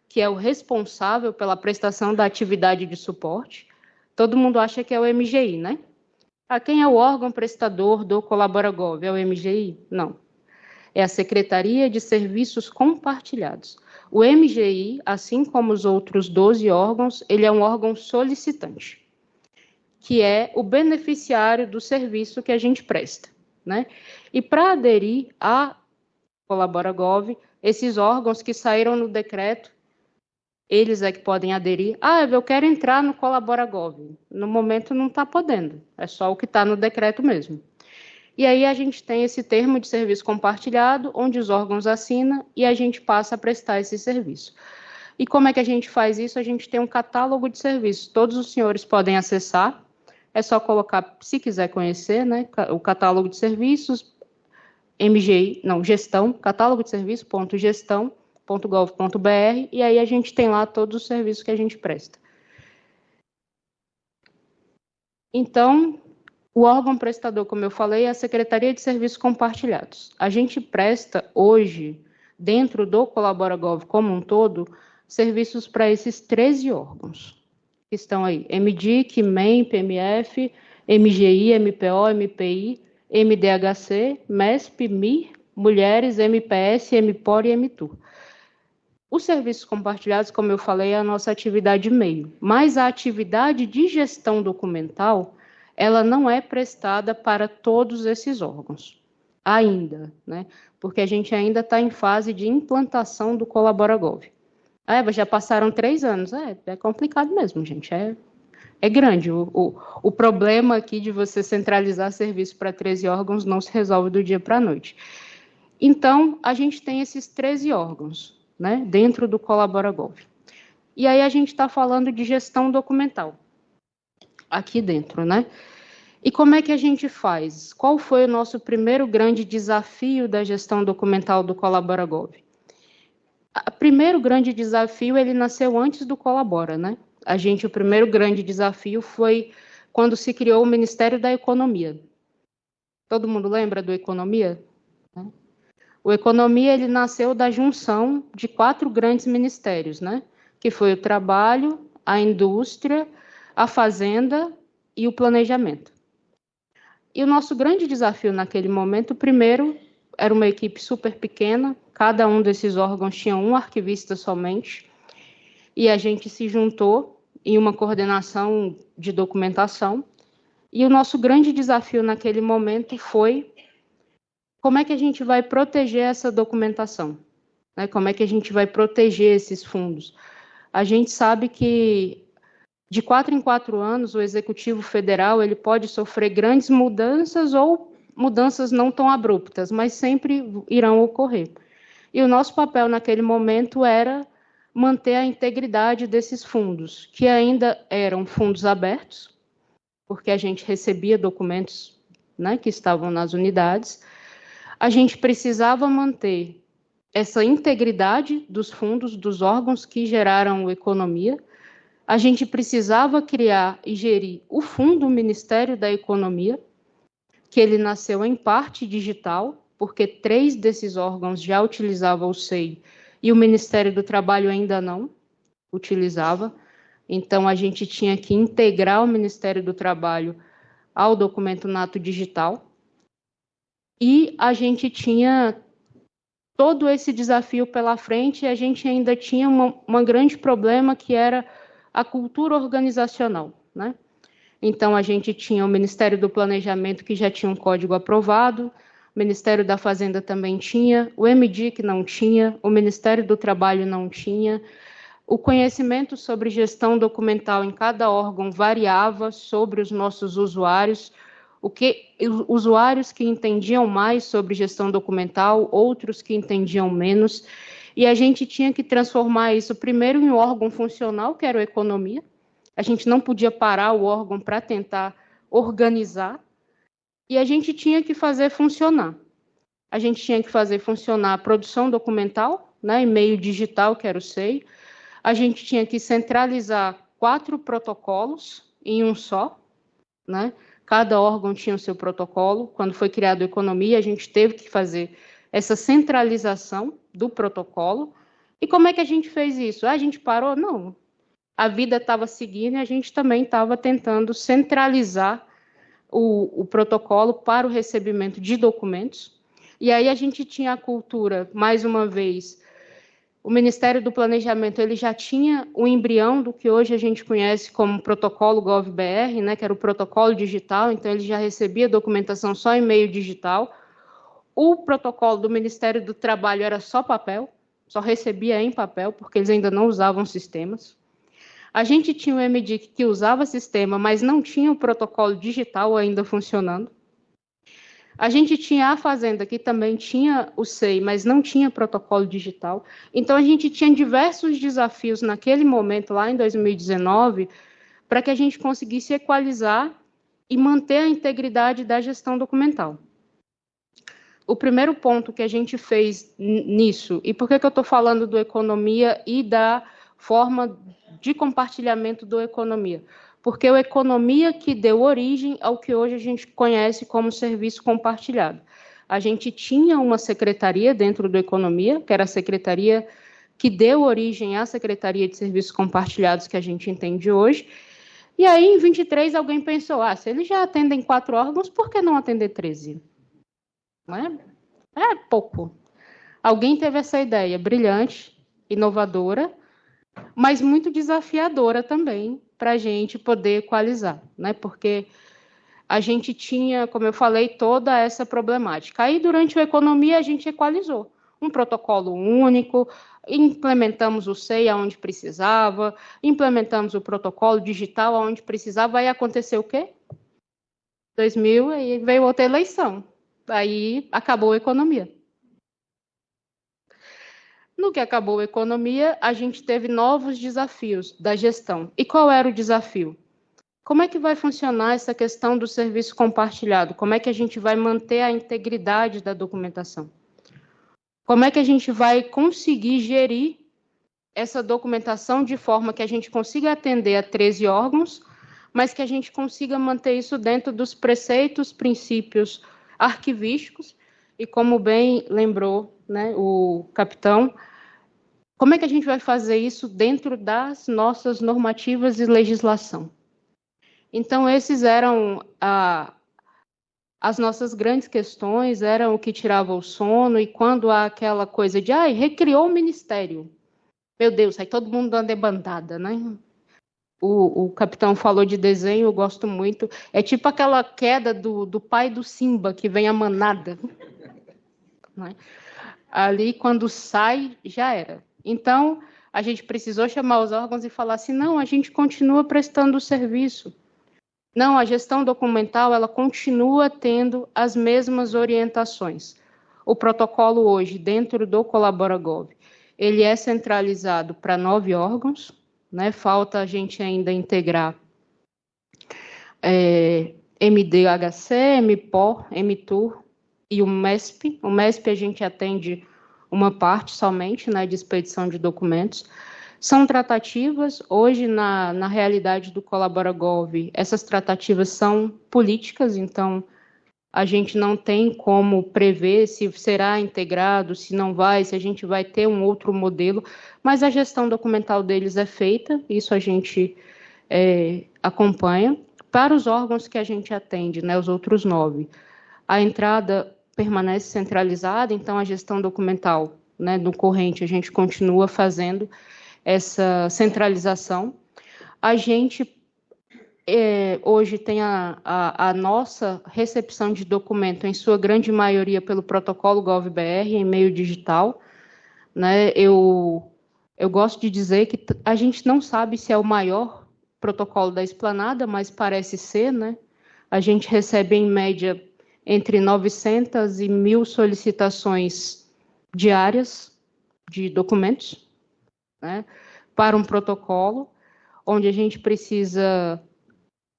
que é o responsável pela prestação da atividade de suporte. Todo mundo acha que é o MGI, né? Quem é o órgão prestador do ColaboraGov? É o MGI? Não. É a Secretaria de Serviços Compartilhados. O MGI, assim como os outros 12 órgãos, ele é um órgão solicitante, que é o beneficiário do serviço que a gente presta, né? E para aderir a ColaboraGov, esses órgãos que saíram no decreto, eles é que podem aderir. Eu quero entrar no ColaboraGov. No momento não está podendo, é só o que está no decreto mesmo. E aí a gente tem esse termo de serviço compartilhado, onde os órgãos assinam e a gente passa a prestar esse serviço. E como é que a gente faz isso? A gente tem um catálogo de serviços, todos os senhores podem acessar, é só colocar, se quiser conhecer, né, o catálogo de serviços, gestão, catálogo de serviços.gestão.gov.br, e aí a gente tem lá todos os serviços que a gente presta. Então, o órgão prestador, como eu falei, é a Secretaria de Serviços Compartilhados. A gente presta hoje, dentro do ColaboraGov como um todo, serviços para esses 13 órgãos que estão aí: MDIC, MEM, PMF, MGI, MPO, MPI, MDHC, MESP, MIR, Mulheres, MPS, MPOR e MTUR. Os serviços compartilhados, como eu falei, é a nossa atividade meio, mas a atividade de gestão documental, ela não é prestada para todos esses órgãos, ainda, né? Porque a gente ainda está em fase de implantação do ColaboraGov. Já passaram 3 anos, é complicado mesmo, gente, é grande. O problema aqui de você centralizar serviço para 13 órgãos não se resolve do dia para a noite. Então, a gente tem esses 13 órgãos, né, dentro do ColaboraGov. E aí a gente está falando de gestão documental, aqui dentro, né? E como é que a gente faz? Qual foi o nosso primeiro grande desafio da gestão documental do ColaboraGov? O primeiro grande desafio, ele nasceu antes do Colabora, né? O primeiro grande desafio foi quando se criou o Ministério da Economia. Todo mundo lembra do Economia? O Economia, ele nasceu da junção de 4 grandes ministérios, né? Que foi o Trabalho, a Indústria, a Fazenda e o Planejamento. E o nosso grande desafio naquele momento, primeiro, era uma equipe super pequena, cada um desses órgãos tinha um arquivista somente, e a gente se juntou em uma coordenação de documentação, e o nosso grande desafio naquele momento foi como é que a gente vai proteger essa documentação, né? Como é que a gente vai proteger esses fundos? A gente sabe que de 4 em 4 anos o Executivo Federal ele pode sofrer grandes mudanças ou mudanças não tão abruptas, mas sempre irão ocorrer. E o nosso papel naquele momento era manter a integridade desses fundos, que ainda eram fundos abertos, porque a gente recebia documentos, né, que estavam nas unidades. A gente precisava manter essa integridade dos fundos, dos órgãos que geraram a economia. A gente precisava criar e gerir o Fundo Ministério da Economia, que ele nasceu em parte digital, porque 3 desses órgãos já utilizavam o SEI e o Ministério do Trabalho ainda não utilizava. Então, a gente tinha que integrar o Ministério do Trabalho ao documento nato digital. E a gente tinha todo esse desafio pela frente e a gente ainda tinha um grande problema, que era a cultura organizacional, né? Então, a gente tinha o Ministério do Planejamento, que já tinha um código aprovado, o Ministério da Fazenda também tinha, o MDIC não tinha, o Ministério do Trabalho não tinha, O conhecimento sobre gestão documental em cada órgão variava sobre os nossos usuários, usuários que entendiam mais sobre gestão documental, outros que entendiam menos, e a gente tinha que transformar isso primeiro em um órgão funcional, que era a economia. A gente não podia parar o órgão para tentar organizar, e a gente tinha que fazer funcionar. A gente tinha que fazer funcionar a produção documental, né, em meio digital, que era o SEI. A gente tinha que centralizar 4 protocolos em um só, né? Cada órgão tinha o seu protocolo. Quando foi criado a economia, a gente teve que fazer essa centralização do protocolo. E como é que a gente fez isso? A gente parou? Não. A vida estava seguindo e a gente também estava tentando centralizar o protocolo para o recebimento de documentos. E aí a gente tinha a cultura, mais uma vez, o Ministério do Planejamento ele já tinha o embrião do que hoje a gente conhece como protocolo GovBR, né, que era o protocolo digital, então ele já recebia documentação só em meio digital. O protocolo do Ministério do Trabalho era só papel, só recebia em papel, porque eles ainda não usavam sistemas. A gente tinha o MDIC que usava sistema, mas não tinha o protocolo digital ainda funcionando. A gente tinha a Fazenda, que também tinha o SEI, mas não tinha protocolo digital. Então, a gente tinha diversos desafios naquele momento, lá em 2019, para que a gente conseguisse equalizar e manter a integridade da gestão documental. O primeiro ponto que a gente fez nisso, e por que eu estou falando do economia e da forma de compartilhamento do economia? Porque é a economia que deu origem ao que hoje a gente conhece como serviço compartilhado. A gente tinha uma secretaria dentro do economia, que era a secretaria que deu origem à Secretaria de Serviços Compartilhados que a gente entende hoje. E aí, em 23, alguém pensou, se eles já atendem 4 órgãos, por que não atender 13? Não é? É pouco. Alguém teve essa ideia brilhante, inovadora, mas muito desafiadora também para a gente poder equalizar, né? Porque a gente tinha, como eu falei, toda essa problemática. Aí, durante a economia, a gente equalizou. Um protocolo único, implementamos o SEI aonde precisava, implementamos o protocolo digital aonde precisava. Aí aconteceu o quê? 2000, aí veio outra eleição. Aí acabou a economia. No que acabou a economia, a gente teve novos desafios da gestão. E qual era o desafio? Como é que vai funcionar essa questão do serviço compartilhado? Como é que a gente vai manter a integridade da documentação? Como é que a gente vai conseguir gerir essa documentação de forma que a gente consiga atender a 13 órgãos, mas que a gente consiga manter isso dentro dos preceitos, princípios arquivísticos, e como bem lembrou, né, o capitão, como é que a gente vai fazer isso dentro das nossas normativas e legislação? Então, esses eram as nossas grandes questões, eram o que tirava o sono, e quando há aquela coisa de, recriou o ministério, meu Deus, aí todo mundo dando debandada, né? O capitão falou de desenho, eu gosto muito. É tipo aquela queda do pai do Simba, que vem a manada. Né? Ali, quando sai, já era. Então, a gente precisou chamar os órgãos e falar assim, não, a gente continua prestando o serviço. Não, a gestão documental, ela continua tendo as mesmas orientações. O protocolo hoje, dentro do ColaboraGov, ele é centralizado para 9 órgãos, né? Falta a gente ainda integrar MDHC, MPOR, MTUR e o MESP. O MESP a gente atende uma parte somente, né, de expedição de documentos. São tratativas, hoje na realidade do ColaboraGov, essas tratativas são políticas, então a gente não tem como prever se será integrado, se não vai, se a gente vai ter um outro modelo, mas a gestão documental deles é feita, isso a gente acompanha. Para os órgãos que a gente atende, né, os outros 9, a entrada permanece centralizada, então a gestão documental, né, do corrente, a gente continua fazendo essa centralização. A gente hoje tem a nossa recepção de documento, em sua grande maioria, pelo protocolo GovBR, em meio digital. Né? Eu Eu gosto de dizer que a gente não sabe se é o maior protocolo da Esplanada, mas parece ser, né? A gente recebe, em média, entre 900 e 1.000 solicitações diárias de documentos, né, para um protocolo, onde a gente precisa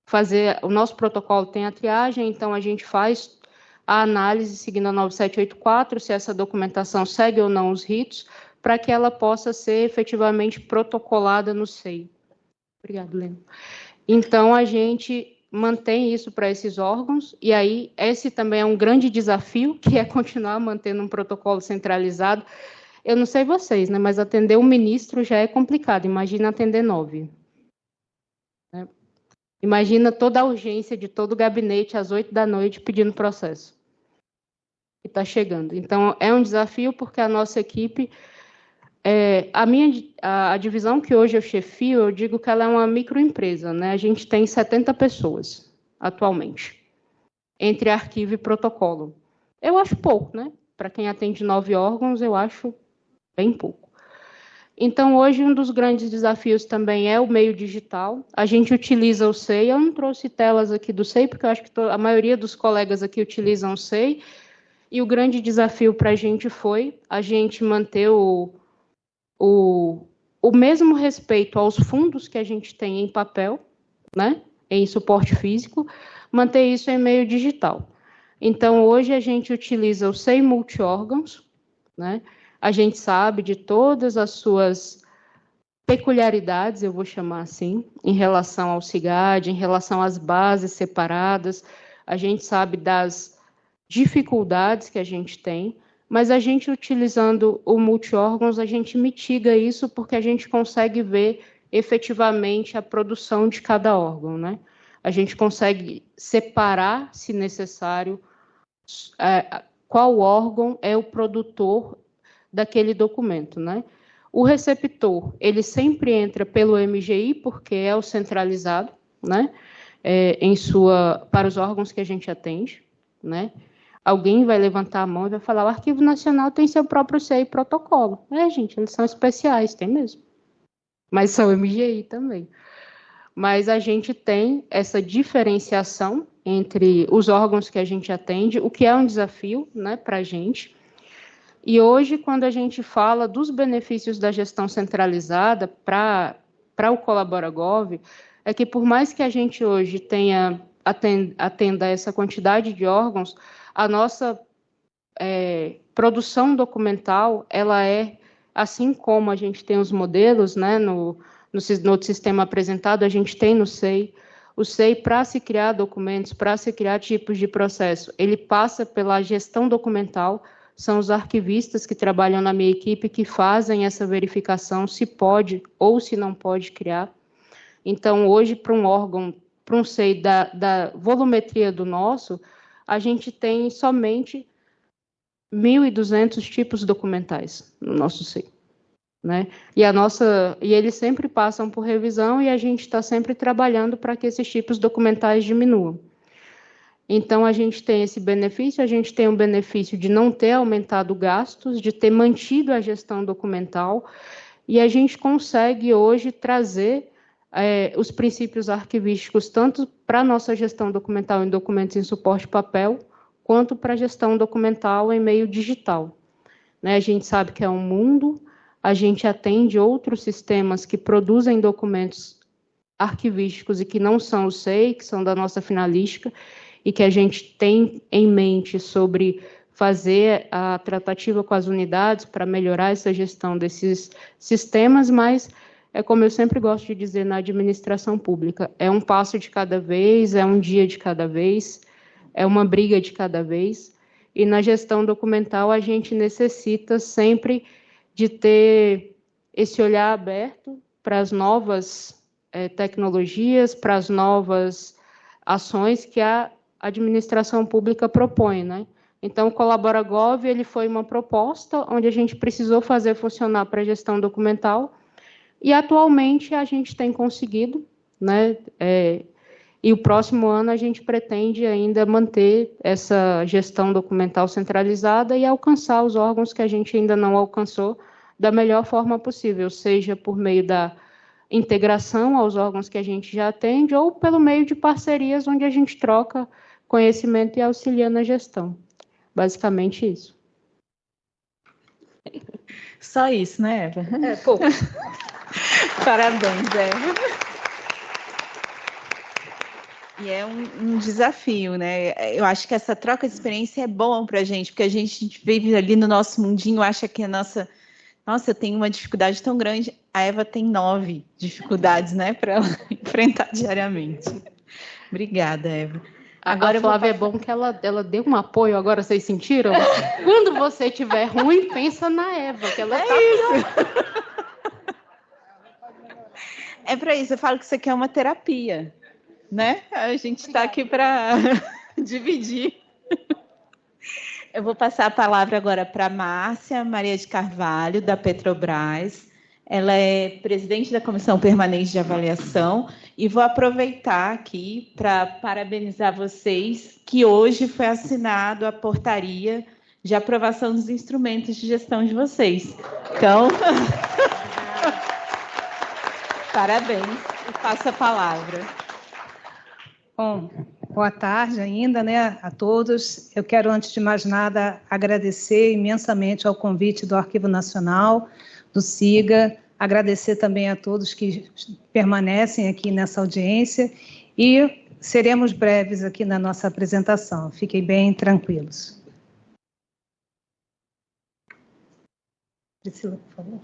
fazer... O nosso protocolo tem a triagem, então a gente faz a análise seguindo a 9784, se essa documentação segue ou não os ritos, para que ela possa ser efetivamente protocolada no SEI. Obrigada, Lena. Então, a gente mantém isso para esses órgãos, e aí esse também é um grande desafio, que é continuar mantendo um protocolo centralizado. Eu não sei vocês, né, mas atender um ministro já é complicado, imagina atender 9. Né? Imagina toda a urgência de todo o gabinete às 8 da noite pedindo processo. E está chegando. Então, é um desafio porque a nossa equipe... A divisão que hoje eu chefio, eu digo que ela é uma microempresa, né? A gente tem 70 pessoas atualmente, entre arquivo e protocolo. Eu acho pouco, né? Para quem atende 9 órgãos, eu acho bem pouco. Então, hoje, um dos grandes desafios também é o meio digital. A gente utiliza o SEI. Eu não trouxe telas aqui do SEI, porque eu acho que a maioria dos colegas aqui utilizam o SEI. E o grande desafio para a gente foi a gente manter o mesmo respeito aos fundos que a gente tem em papel, né, em suporte físico, manter isso em meio digital. Então, hoje a gente utiliza o SEI multi-órgãos, né, a gente sabe de todas as suas peculiaridades, eu vou chamar assim, em relação ao CIGAD, em relação às bases separadas, a gente sabe das dificuldades que a gente tem, mas a gente, utilizando o multi-órgãos, a gente mitiga isso porque a gente consegue ver efetivamente a produção de cada órgão, né? A gente consegue separar, se necessário, qual órgão é o produtor daquele documento, né? O receptor, ele sempre entra pelo MGI, porque é o centralizado, né? Para os órgãos que a gente atende, né? Alguém vai levantar a mão e vai falar: o Arquivo Nacional tem seu próprio SEI e protocolo. Gente, eles são especiais, tem mesmo. Mas são MGI também. Mas a gente tem essa diferenciação entre os órgãos que a gente atende, o que é um desafio, né, para a gente. E hoje, quando a gente fala dos benefícios da gestão centralizada para o ColaboraGov, é que por mais que a gente hoje atenda essa quantidade de órgãos, a nossa produção documental, ela é, assim como a gente tem os modelos, né, no outro sistema apresentado, a gente tem no SEI. O SEI, para se criar documentos, para se criar tipos de processo, ele passa pela gestão documental, são os arquivistas que trabalham na minha equipe que fazem essa verificação, se pode ou se não pode criar. Então, hoje, para um órgão, para um SEI da volumetria do nosso, a gente tem somente 1.200 tipos documentais no nosso SEI, né? E eles sempre passam por revisão e a gente está sempre trabalhando para que esses tipos documentais diminuam. Então, a gente tem esse benefício, a gente tem o benefício de não ter aumentado gastos, de ter mantido a gestão documental, e a gente consegue hoje trazer os princípios arquivísticos tanto para a nossa gestão documental em documentos em suporte papel, quanto para a gestão documental em meio digital. Né? A gente sabe que é um mundo, a gente atende outros sistemas que produzem documentos arquivísticos e que não são o SEI, que são da nossa finalística, e que a gente tem em mente sobre fazer a tratativa com as unidades para melhorar essa gestão desses sistemas, mas é como eu sempre gosto de dizer na administração pública, é um passo de cada vez, é um dia de cada vez, é uma briga de cada vez, e na gestão documental a gente necessita sempre de ter esse olhar aberto para as novas tecnologias, para as novas ações que a administração pública propõe, né? Então, o ColaboraGov, ele foi uma proposta onde a gente precisou fazer funcionar para a gestão documental e, atualmente, a gente tem conseguido, né? E o próximo ano a gente pretende ainda manter essa gestão documental centralizada e alcançar os órgãos que a gente ainda não alcançou da melhor forma possível, seja por meio da integração aos órgãos que a gente já atende ou pelo meio de parcerias onde a gente troca conhecimento e auxilia na gestão. Basicamente isso. Só isso, né, Eva? É pouco. Parabéns, Eva. E é um desafio, né? Eu acho que essa troca de experiência é bom para a gente, porque a gente vive ali no nosso mundinho, acha que a nossa... Nossa, eu tenho uma dificuldade tão grande. A Eva tem 9 dificuldades, né, para ela enfrentar diariamente. Obrigada, Eva. Agora, a Flávia, é bom que ela deu um apoio, agora vocês sentiram? Quando você estiver ruim, pensa na Eva, que ela está isso. É para isso, eu falo que isso aqui é uma terapia, né? A gente está aqui para dividir. Eu vou passar a palavra agora para Márcia Maria de Carvalho, da Petrobras. Ela é presidente da Comissão Permanente de Avaliação e vou aproveitar aqui para parabenizar vocês que hoje foi assinado a portaria de aprovação dos instrumentos de gestão de vocês. Então, parabéns e passo a palavra. Bom, boa tarde ainda, né, a todos. Eu quero, antes de mais nada, agradecer imensamente ao convite do Arquivo Nacional, do SIGA, agradecer também a todos que permanecem aqui nessa audiência e seremos breves aqui na nossa apresentação. Fiquem bem tranquilos. Priscila, por favor.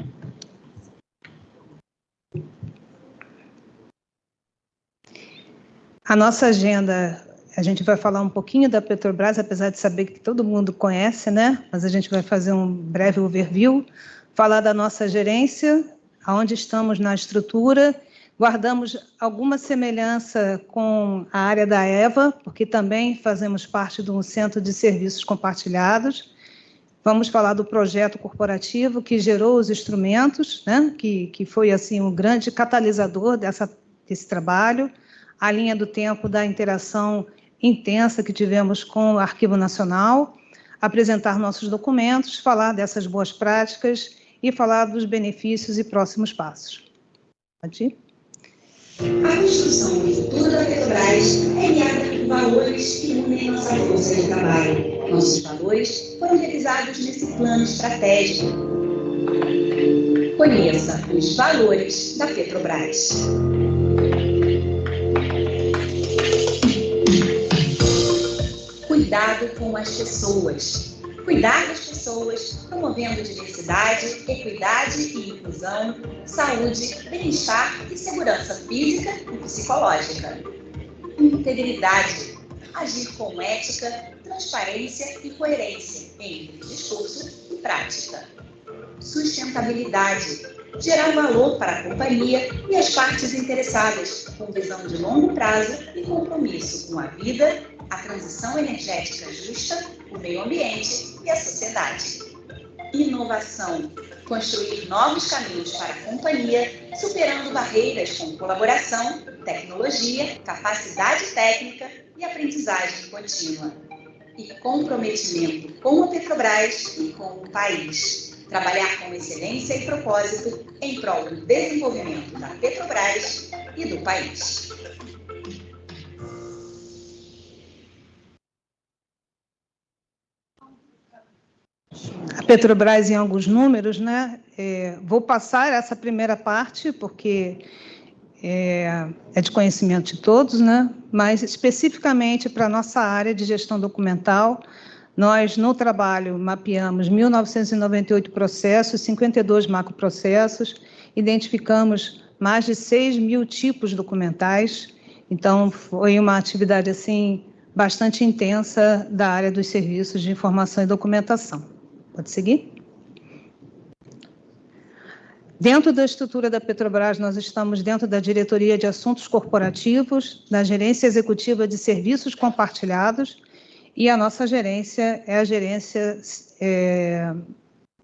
A nossa agenda, a gente vai falar um pouquinho da Petrobras, apesar de saber que todo mundo conhece, né? Mas a gente vai fazer um breve overview, falar da nossa gerência, aonde estamos na estrutura, guardamos alguma semelhança com a área da EVA, porque também fazemos parte de um centro de serviços compartilhados. Vamos falar do projeto corporativo que gerou os instrumentos, né? Que foi assim um grande catalisador desse trabalho. A linha do tempo da interação intensa que tivemos com o Arquivo Nacional, apresentar nossos documentos, falar dessas boas práticas e falar dos benefícios e próximos passos. Pode ir? A construção do futuro da Petrobras é guiada por valores que unem nossa força de trabalho. Nossos valores foram realizados nesse plano estratégico. Conheça os valores da Petrobras. Cuidado com as pessoas. Cuidar das pessoas, promovendo diversidade, equidade e inclusão, saúde, bem-estar e segurança física e psicológica. Integridade. Agir com ética, transparência e coerência entre discurso e prática. Sustentabilidade. Gerar valor para a companhia e as partes interessadas, com visão de longo prazo e compromisso com a vida, a transição energética justa, o meio ambiente e a sociedade. Inovação. Construir novos caminhos para a companhia, superando barreiras com colaboração, tecnologia, capacidade técnica e aprendizagem contínua. E comprometimento com a Petrobras e com o país. Trabalhar com excelência e propósito em prol do desenvolvimento da Petrobras e do país. A Petrobras, em alguns números, né? Vou passar essa primeira parte, porque é de conhecimento de todos, né? Mas especificamente para a nossa área de gestão documental, nós, no trabalho, mapeamos 1.998 processos, 52 macroprocessos, identificamos mais de 6.000 tipos documentais. Então, foi uma atividade assim bastante intensa da área dos serviços de informação e documentação. Pode seguir? Dentro da estrutura da Petrobras, nós estamos dentro da Diretoria de Assuntos Corporativos, da Gerência Executiva de Serviços Compartilhados, e a nossa gerência é a gerência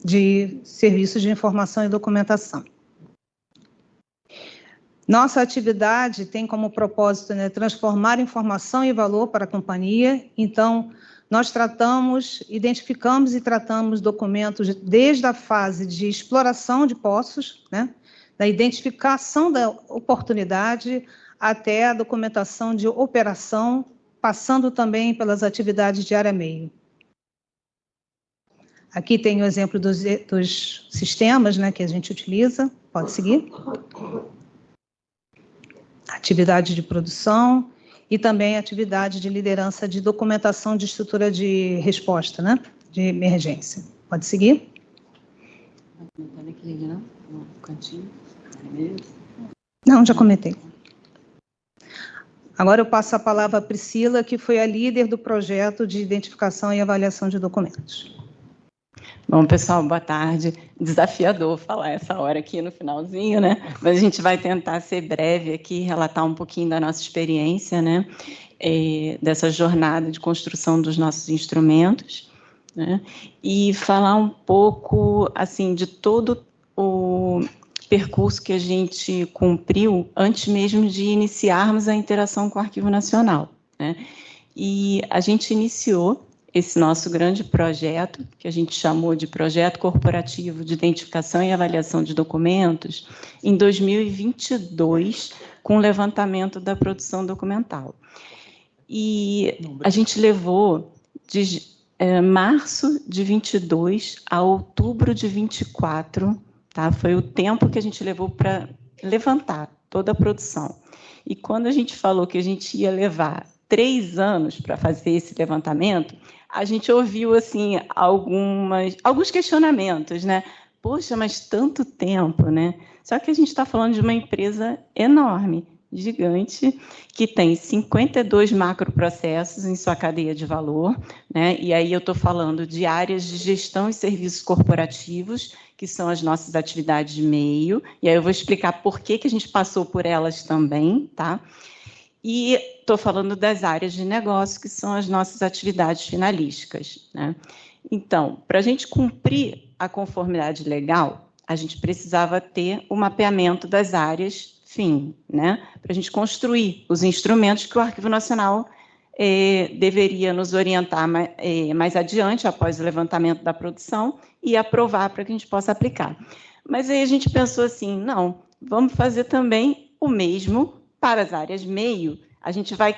de Serviços de Informação e Documentação. Nossa atividade tem como propósito, né, transformar informação e valor para a companhia. Então, nós identificamos e tratamos documentos desde a fase de exploração de poços, né, da identificação da oportunidade até a documentação de operação, passando também pelas atividades de área meio. Aqui tem o exemplo dos sistemas, né, que a gente utiliza. Pode seguir. Atividade de produção e também atividade de liderança de documentação de estrutura de resposta, né, de emergência. Pode seguir. Não, já comentei. Agora eu passo a palavra à Priscila, que foi a líder do projeto de identificação e avaliação de documentos. Bom, pessoal, boa tarde. Desafiador falar essa hora aqui no finalzinho, né? Mas a gente vai tentar ser breve aqui, relatar um pouquinho da nossa experiência, né? Dessa jornada de construção dos nossos instrumentos, né? E falar um pouco, assim, de todo o percurso que a gente cumpriu antes mesmo de iniciarmos a interação com o Arquivo Nacional, né? E a gente iniciou esse nosso grande projeto, que a gente chamou de Projeto Corporativo de Identificação e Avaliação de Documentos, em 2022, com o levantamento da produção documental. E a gente levou de março de 22 a outubro de 24, tá? Foi o tempo que a gente levou para levantar toda a produção. E quando a gente falou que a gente ia levar 3 anos para fazer esse levantamento, a gente ouviu assim alguns questionamentos, né? Poxa, mas tanto tempo, né? Só que a gente está falando de uma empresa enorme, gigante, que tem 52 macroprocessos em sua cadeia de valor, né? E aí eu estou falando de áreas de gestão e serviços corporativos, que são as nossas atividades de meio, e aí eu vou explicar por que a gente passou por elas também, tá? E estou falando das áreas de negócio, que são as nossas atividades finalísticas, né? Então, para a gente cumprir a conformidade legal, a gente precisava ter o mapeamento das áreas fim, né? Para a gente construir os instrumentos que o Arquivo Nacional deveria nos orientar mais adiante, após o levantamento da produção, e aprovar para que a gente possa aplicar. Mas aí a gente pensou assim, não, vamos fazer também o mesmo para as áreas meio. A gente vai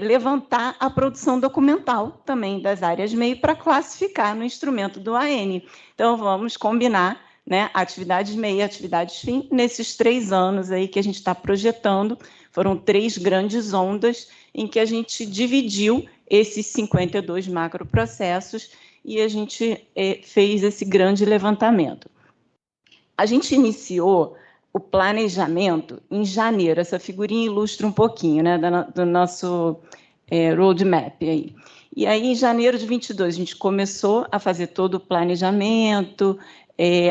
levantar a produção documental também das áreas meio para classificar no instrumento do AN. Então, vamos combinar, né, atividades meio e atividades fim nesses 3 anos aí que a gente está projetando. Foram 3 grandes ondas em que a gente dividiu esses 52 macroprocessos e a gente fez esse grande levantamento. A gente iniciou o planejamento em janeiro. Essa figurinha ilustra um pouquinho, né, do nosso roadmap aí. E aí, em janeiro de 22, a gente começou a fazer todo o planejamento,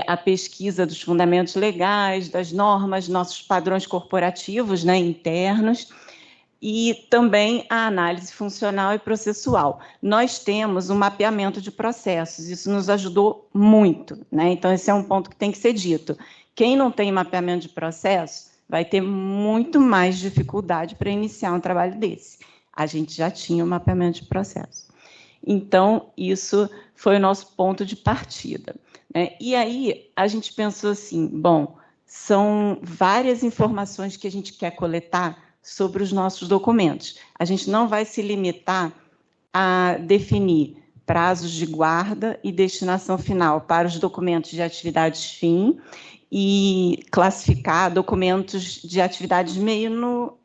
a pesquisa dos fundamentos legais, das normas, nossos padrões corporativos, né, internos, e também a análise funcional e processual. Nós temos um mapeamento de processos, isso nos ajudou muito, né? Então, esse é um ponto que tem que ser dito. Quem não tem mapeamento de processo vai ter muito mais dificuldade para iniciar um trabalho desse. A gente já tinha o mapeamento de processo. Então, isso foi o nosso ponto de partida, né? E aí, a gente pensou assim, bom, são várias informações que a gente quer coletar sobre os nossos documentos. A gente não vai se limitar a definir prazos de guarda e destinação final para os documentos de atividades fim e classificar documentos de atividades meio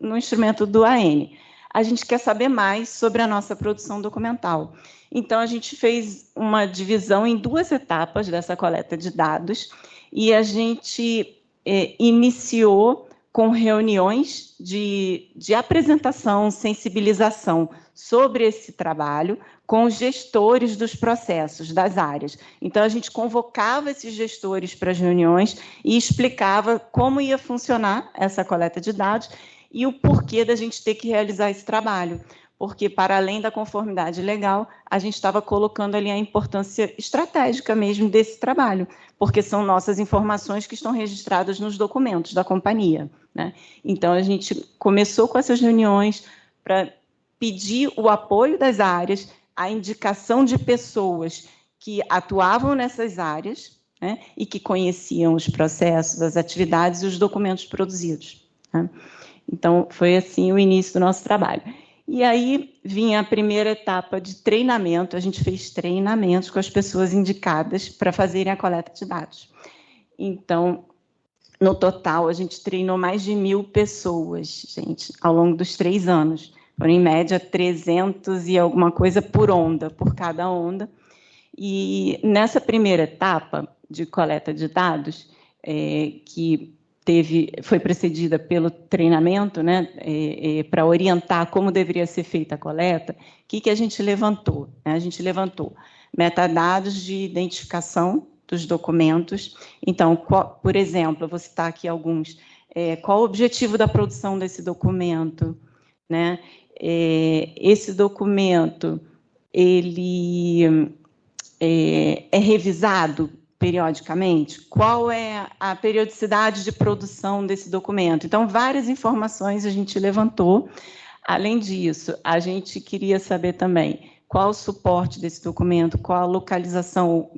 no instrumento do AN. A gente quer saber mais sobre a nossa produção documental. Então, a gente fez uma divisão em 2 etapas dessa coleta de dados e a gente iniciou com reuniões de apresentação, sensibilização sobre esse trabalho com os gestores dos processos, das áreas. Então, a gente convocava esses gestores para as reuniões e explicava como ia funcionar essa coleta de dados e o porquê da gente ter que realizar esse trabalho. Porque, para além da conformidade legal, a gente estava colocando ali a importância estratégica mesmo desse trabalho, porque são nossas informações que estão registradas nos documentos da companhia, né? Então, a gente começou com essas reuniões para pedir o apoio das áreas, a indicação de pessoas que atuavam nessas áreas, né, e que conheciam os processos, as atividades e os documentos produzidos, né? Então, foi assim o início do nosso trabalho. E aí vinha a primeira etapa de treinamento, a gente fez treinamentos com as pessoas indicadas para fazerem a coleta de dados. Então, no total, a gente treinou mais de 1.000 pessoas, gente, ao longo dos 3 anos. Foram, em média, 300 e alguma coisa por onda, por cada onda. E nessa primeira etapa de coleta de dados, que foi precedida pelo treinamento, né, para orientar como deveria ser feita a coleta, o que a gente levantou? A gente levantou metadados de identificação dos documentos. Então, por exemplo, eu vou citar aqui alguns. Qual o objetivo da produção desse documento, né? Esse documento, ele é revisado periodicamente? Qual é a periodicidade de produção desse documento? Então, várias informações a gente levantou. Além disso, a gente queria saber também qual o suporte desse documento, qual a localização,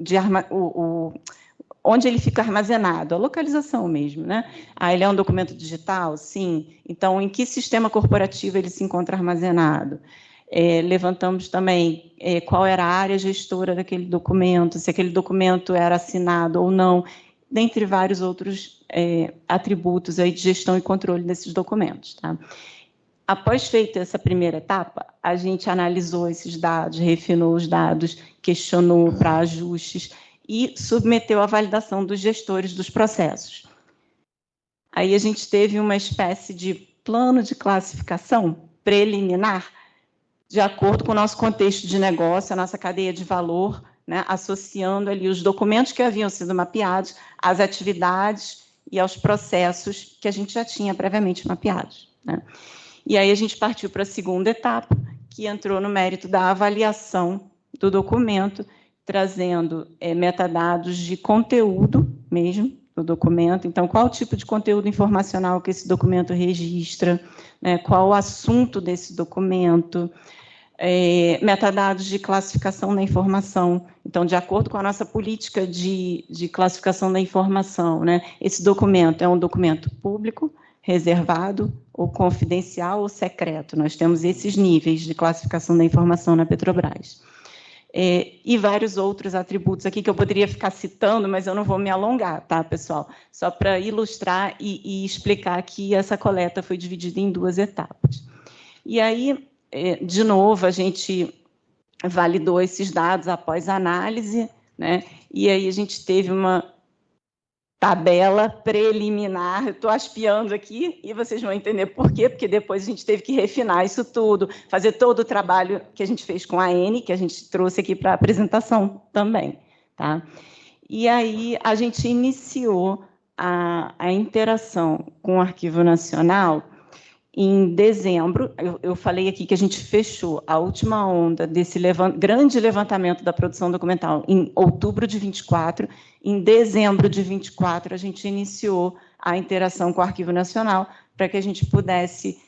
onde ele fica armazenado, a localização mesmo, né? Ele é um documento digital? Sim. Então, em que sistema corporativo ele se encontra armazenado? Levantamos também qual era a área gestora daquele documento, se aquele documento era assinado ou não, dentre vários outros atributos aí de gestão e controle desses documentos, tá? Após feita essa primeira etapa, a gente analisou esses dados, refinou os dados, questionou para ajustes e submeteu à validação dos gestores dos processos. Aí a gente teve uma espécie de plano de classificação preliminar, de acordo com o nosso contexto de negócio, a nossa cadeia de valor, né, associando ali os documentos que haviam sido mapeados às atividades e aos processos que a gente já tinha previamente mapeados, né? E aí a gente partiu para a segunda etapa, que entrou no mérito da avaliação do documento, trazendo metadados de conteúdo mesmo do documento. Então, qual o tipo de conteúdo informacional que esse documento registra, né, qual o assunto desse documento, metadados de classificação da informação. Então, de acordo com a nossa política de classificação da informação, né, esse documento é um documento público, reservado, ou confidencial ou secreto. Nós temos esses níveis de classificação da informação na Petrobras. E vários outros atributos aqui que eu poderia ficar citando, mas eu não vou me alongar, tá, pessoal? Só para ilustrar e explicar que essa coleta foi dividida em 2 etapas. E aí, de novo, a gente validou esses dados após análise, né? E aí a gente teve uma tabela preliminar. Eu estou aspeando aqui e vocês vão entender por quê, porque depois a gente teve que refinar isso tudo, fazer todo o trabalho que a gente fez com a AN, que a gente trouxe aqui para a apresentação também, tá? E aí a gente iniciou a interação com o Arquivo Nacional em dezembro. Eu falei aqui que a gente fechou a última onda desse grande levantamento da produção documental em outubro de 24. Em dezembro de 24, a gente iniciou a interação com o Arquivo Nacional para que a gente pudesse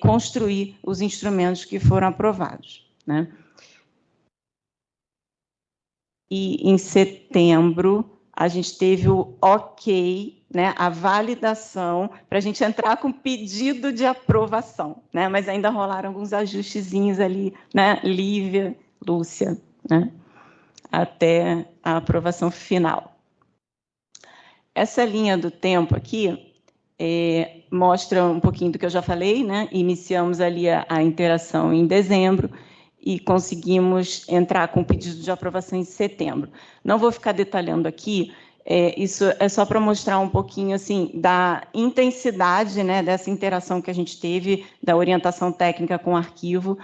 construir os instrumentos que foram aprovados, né? E, em setembro, a gente teve o ok, né, a validação, para a gente entrar com pedido de aprovação, né, mas ainda rolaram alguns ajustezinhos ali, né, Lívia, Lúcia, né, até a aprovação final. Essa linha do tempo aqui mostra um pouquinho do que eu já falei, né, iniciamos ali a interação em dezembro e conseguimos entrar com pedido de aprovação em setembro. Não vou ficar detalhando aqui, isso é só para mostrar um pouquinho assim, da intensidade, né, dessa interação que a gente teve, da orientação técnica com o arquivo.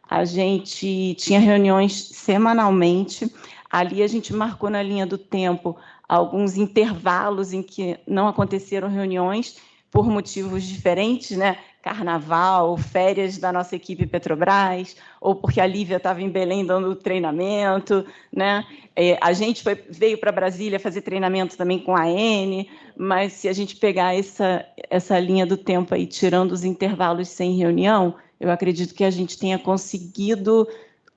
A gente tinha reuniões semanalmente. Ali a gente marcou na linha do tempo alguns intervalos em que não aconteceram reuniões por motivos diferentes, né? Carnaval, férias da nossa equipe Petrobras, ou porque a Lívia estava em Belém dando treinamento, né? A gente veio para Brasília fazer treinamento também com a AN, mas se a gente pegar essa linha do tempo aí, tirando os intervalos sem reunião, eu acredito que a gente tenha conseguido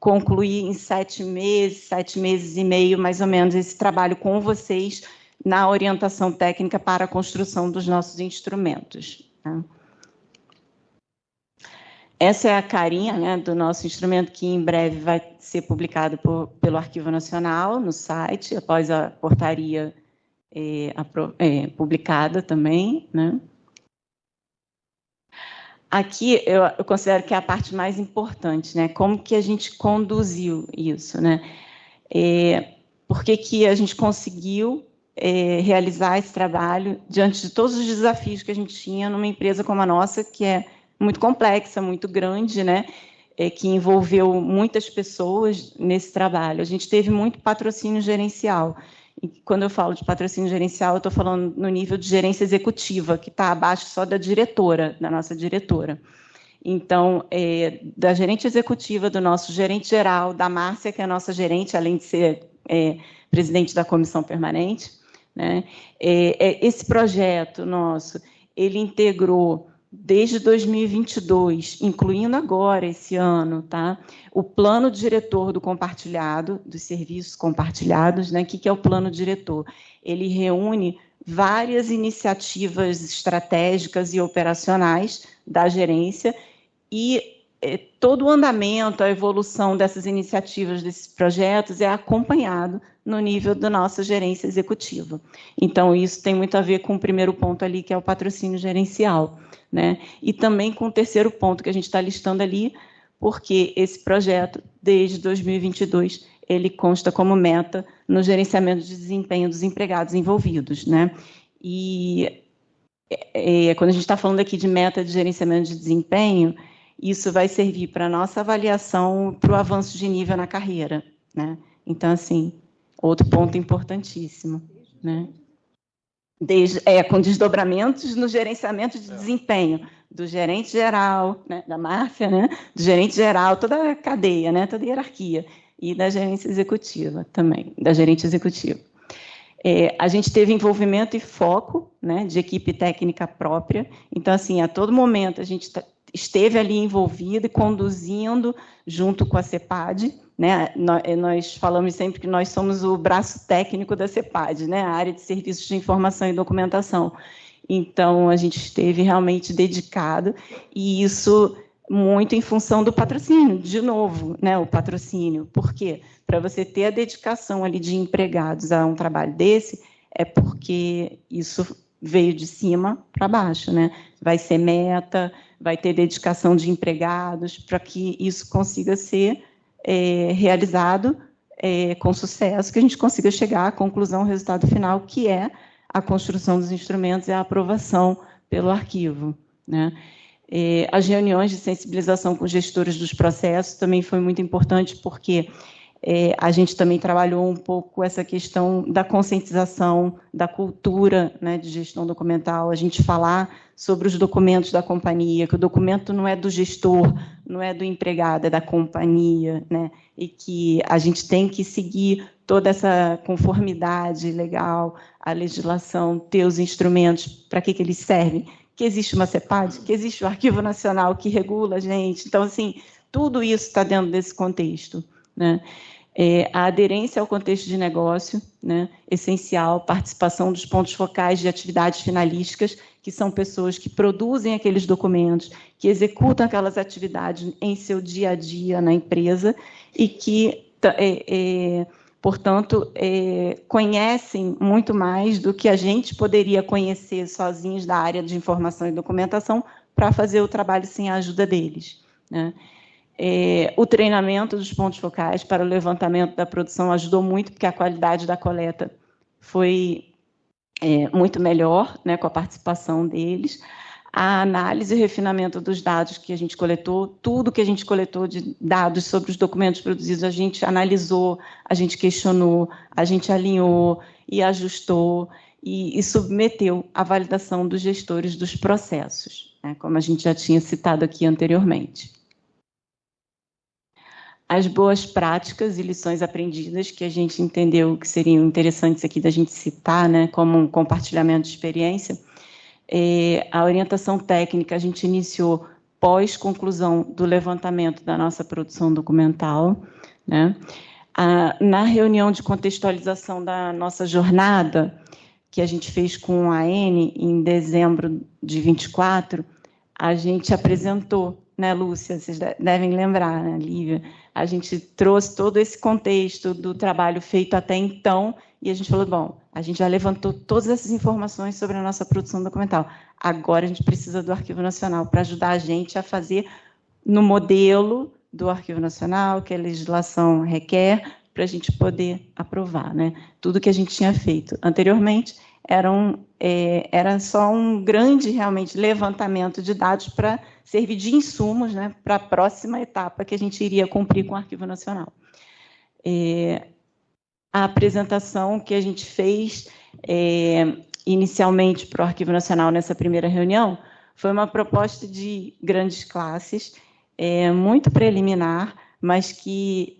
concluir em 7 meses e meio, mais ou menos, esse trabalho com vocês na orientação técnica para a construção dos nossos instrumentos. Tá? Essa é a carinha, né, do nosso instrumento, que em breve vai ser publicado pelo Arquivo Nacional no site, após a portaria publicada também, né? Aqui eu considero que é a parte mais importante, né? Como que a gente conduziu isso, né? Por que a gente conseguiu realizar esse trabalho diante de todos os desafios que a gente tinha numa empresa como a nossa, que é muito complexa, muito grande, né? Que envolveu muitas pessoas nesse trabalho. A gente teve muito patrocínio gerencial. E quando eu falo de patrocínio gerencial, eu estou falando no nível de gerência executiva, que está abaixo só da diretora, da nossa diretora. Então, da gerente executiva, do nosso gerente geral, da Márcia, que é a nossa gerente, além de ser presidente da comissão permanente, né? Esse projeto nosso, ele integrou, desde 2022, incluindo agora, esse ano, tá? O plano diretor do compartilhado, dos serviços compartilhados, né? O que é o plano diretor? Ele reúne várias iniciativas estratégicas e operacionais da gerência e todo o andamento, a evolução dessas iniciativas, desses projetos, é acompanhado no nível da nossa gerência executiva. Então, isso tem muito a ver com o primeiro ponto ali, que é o patrocínio gerencial, né? E também com o terceiro ponto que a gente está listando ali, porque esse projeto, desde 2022, ele consta como meta no gerenciamento de desempenho dos empregados envolvidos, né? E quando a gente está falando aqui de meta de gerenciamento de desempenho, isso vai servir para a nossa avaliação, para o avanço de nível na carreira, né? Então, assim, outro ponto importantíssimo, né? Com desdobramentos no gerenciamento de desempenho do gerente geral, né, da Márcia, né, do gerente geral, toda a cadeia, né, toda a hierarquia, e da gerência executiva também, da gerente executiva. A gente teve envolvimento e foco, né, de equipe técnica própria, então, assim, a todo momento a gente esteve ali envolvido e conduzindo junto com a CEPAD, né? Nós falamos sempre que nós somos o braço técnico da CEPAD, né? A área de serviços de informação e documentação. Então, a gente esteve realmente dedicado, e isso muito em função do patrocínio, de novo, né? O patrocínio. Por quê? Para você ter a dedicação ali de empregados a um trabalho desse, é porque isso veio de cima para baixo, né? Vai ser meta, vai ter dedicação de empregados para que isso consiga ser realizado com sucesso, que a gente consiga chegar à conclusão, ao resultado final, que é a construção dos instrumentos e a aprovação pelo arquivo, né? As reuniões de sensibilização com gestores dos processos também foi muito importante, porque a gente também trabalhou um pouco essa questão da conscientização, da cultura, né, de gestão documental, a gente falar sobre os documentos da companhia, que o documento não é do gestor, não é do empregado, é da companhia, né, e que a gente tem que seguir toda essa conformidade legal, a legislação, ter os instrumentos, para que eles servem, que existe uma CEPAD, que existe o Arquivo Nacional que regula a gente. Então, assim, tudo isso está dentro desse contexto, né? A aderência ao contexto de negócio, né, essencial, participação dos pontos focais de atividades finalísticas, que são pessoas que produzem aqueles documentos, que executam aquelas atividades em seu dia a dia na empresa e que, portanto, conhecem muito mais do que a gente poderia conhecer sozinhos da área de informação e documentação para fazer o trabalho sem a ajuda deles, né? O treinamento dos pontos focais para o levantamento da produção ajudou muito, porque a qualidade da coleta foi muito melhor, né, com a participação deles. A análise e refinamento dos dados que a gente coletou, tudo que a gente coletou de dados sobre os documentos produzidos, a gente analisou, a gente questionou, a gente alinhou e ajustou e submeteu à validação dos gestores dos processos, né, como a gente já tinha citado aqui anteriormente. As boas práticas e lições aprendidas que a gente entendeu que seriam interessantes aqui da gente citar, né, como um compartilhamento de experiência. A orientação técnica, a gente iniciou pós-conclusão do levantamento da nossa produção documental, né? Na reunião de contextualização da nossa jornada, que a gente fez com a AN em dezembro de 24, a gente apresentou, né, Lúcia? Vocês devem lembrar, né, Lívia? A gente trouxe todo esse contexto do trabalho feito até então e a gente falou, bom, a gente já levantou todas essas informações sobre a nossa produção documental. Agora a gente precisa do Arquivo Nacional para ajudar a gente a fazer no modelo do Arquivo Nacional, que a legislação requer, para a gente poder aprovar, né? Tudo que a gente tinha feito anteriormente era só um grande, realmente, levantamento de dados para servir de insumos, né, para a próxima etapa que a gente iria cumprir com o Arquivo Nacional. A apresentação que a gente fez inicialmente para o Arquivo Nacional nessa primeira reunião foi uma proposta de grandes classes, muito preliminar, mas que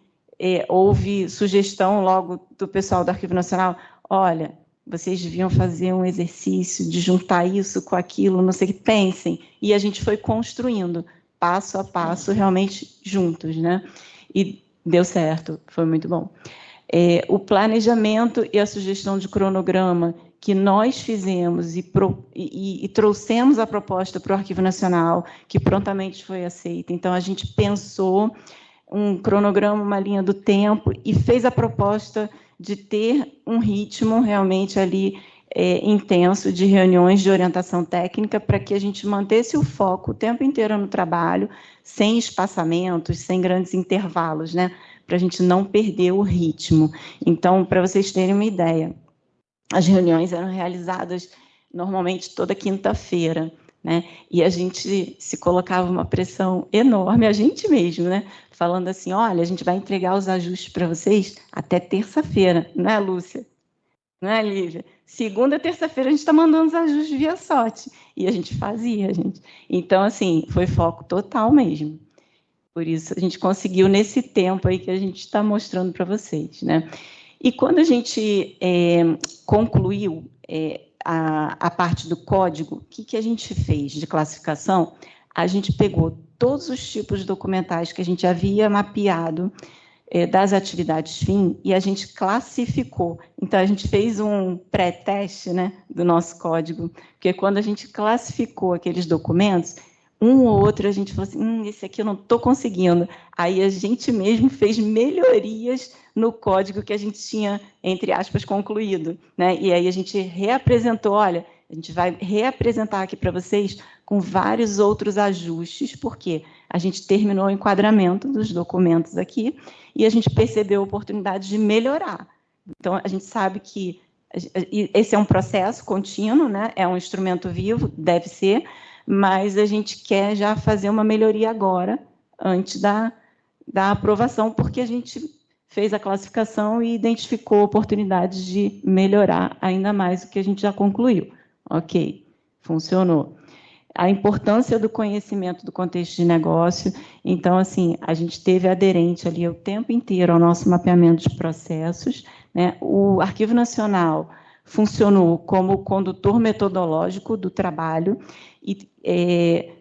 houve sugestão logo do pessoal do Arquivo Nacional, olha, vocês deviam fazer um exercício de juntar isso com aquilo, não sei o que, pensem. E a gente foi construindo, passo a passo, realmente juntos, né? E deu certo, foi muito bom. O planejamento e a sugestão de cronograma que nós fizemos e trouxemos a proposta para o Arquivo Nacional, que prontamente foi aceita. Então, a gente pensou um cronograma, uma linha do tempo, e fez a proposta de ter um ritmo realmente ali intenso de reuniões de orientação técnica para que a gente mantesse o foco o tempo inteiro no trabalho, sem espaçamentos, sem grandes intervalos, né? Para a gente não perder o ritmo. Então, para vocês terem uma ideia, as reuniões eram realizadas normalmente toda quinta-feira, né? E a gente se colocava uma pressão enorme, a gente mesmo, né? Falando assim, olha, a gente vai entregar os ajustes para vocês até terça-feira, não é, Lúcia? Não é, Lívia? Segunda, terça-feira, a gente está mandando os ajustes via SOT. E a gente fazia, gente. Então, assim, foi foco total mesmo. Por isso, a gente conseguiu nesse tempo aí que a gente está mostrando para vocês, né? E quando a gente concluiu a parte do código, o que a gente fez de classificação? A gente pegou todos os tipos documentais que a gente havia mapeado das atividades fim e a gente classificou. Então, a gente fez um pré-teste, né, do nosso código, porque quando a gente classificou aqueles documentos, um ou outro a gente falou assim, esse aqui eu não estou conseguindo. Aí a gente mesmo fez melhorias no código que a gente tinha, entre aspas, concluído, né? E aí a gente reapresentou, olha, a gente vai reapresentar aqui para vocês com vários outros ajustes, porque a gente terminou o enquadramento dos documentos aqui e a gente percebeu a oportunidade de melhorar. Então, a gente sabe que esse é um processo contínuo, né? É um instrumento vivo, deve ser, mas a gente quer já fazer uma melhoria agora, antes da aprovação, porque a gente fez a classificação e identificou oportunidades de melhorar ainda mais o que a gente já concluiu. Ok, funcionou. A importância do conhecimento do contexto de negócio. Então, assim, a gente teve aderente ali o tempo inteiro ao nosso mapeamento de processos, né? O Arquivo Nacional funcionou como condutor metodológico do trabalho e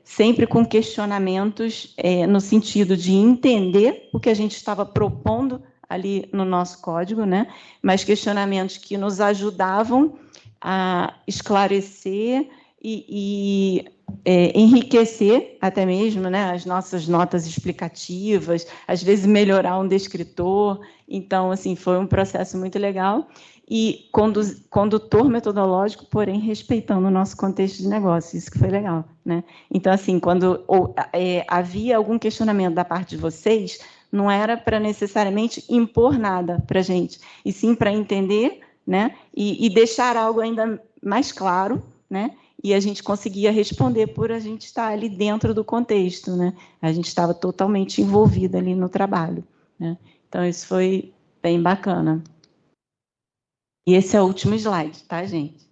sempre com questionamentos no sentido de entender o que a gente estava propondo ali no nosso código, né? Mas questionamentos que nos ajudavam a esclarecer e enriquecer até mesmo, né, as nossas notas explicativas, às vezes melhorar um descritor. Então, assim, foi um processo muito legal e condutor metodológico, porém respeitando o nosso contexto de negócio. Isso que foi legal, né? Então, assim, quando havia algum questionamento da parte de vocês, não era para necessariamente impor nada para a gente, e sim para entender, né, e deixar algo ainda mais claro, né? E a gente conseguia responder por a gente estar ali dentro do contexto, né? A gente estava totalmente envolvida ali no trabalho, né? Então, isso foi bem bacana. E esse é o último slide, tá, gente?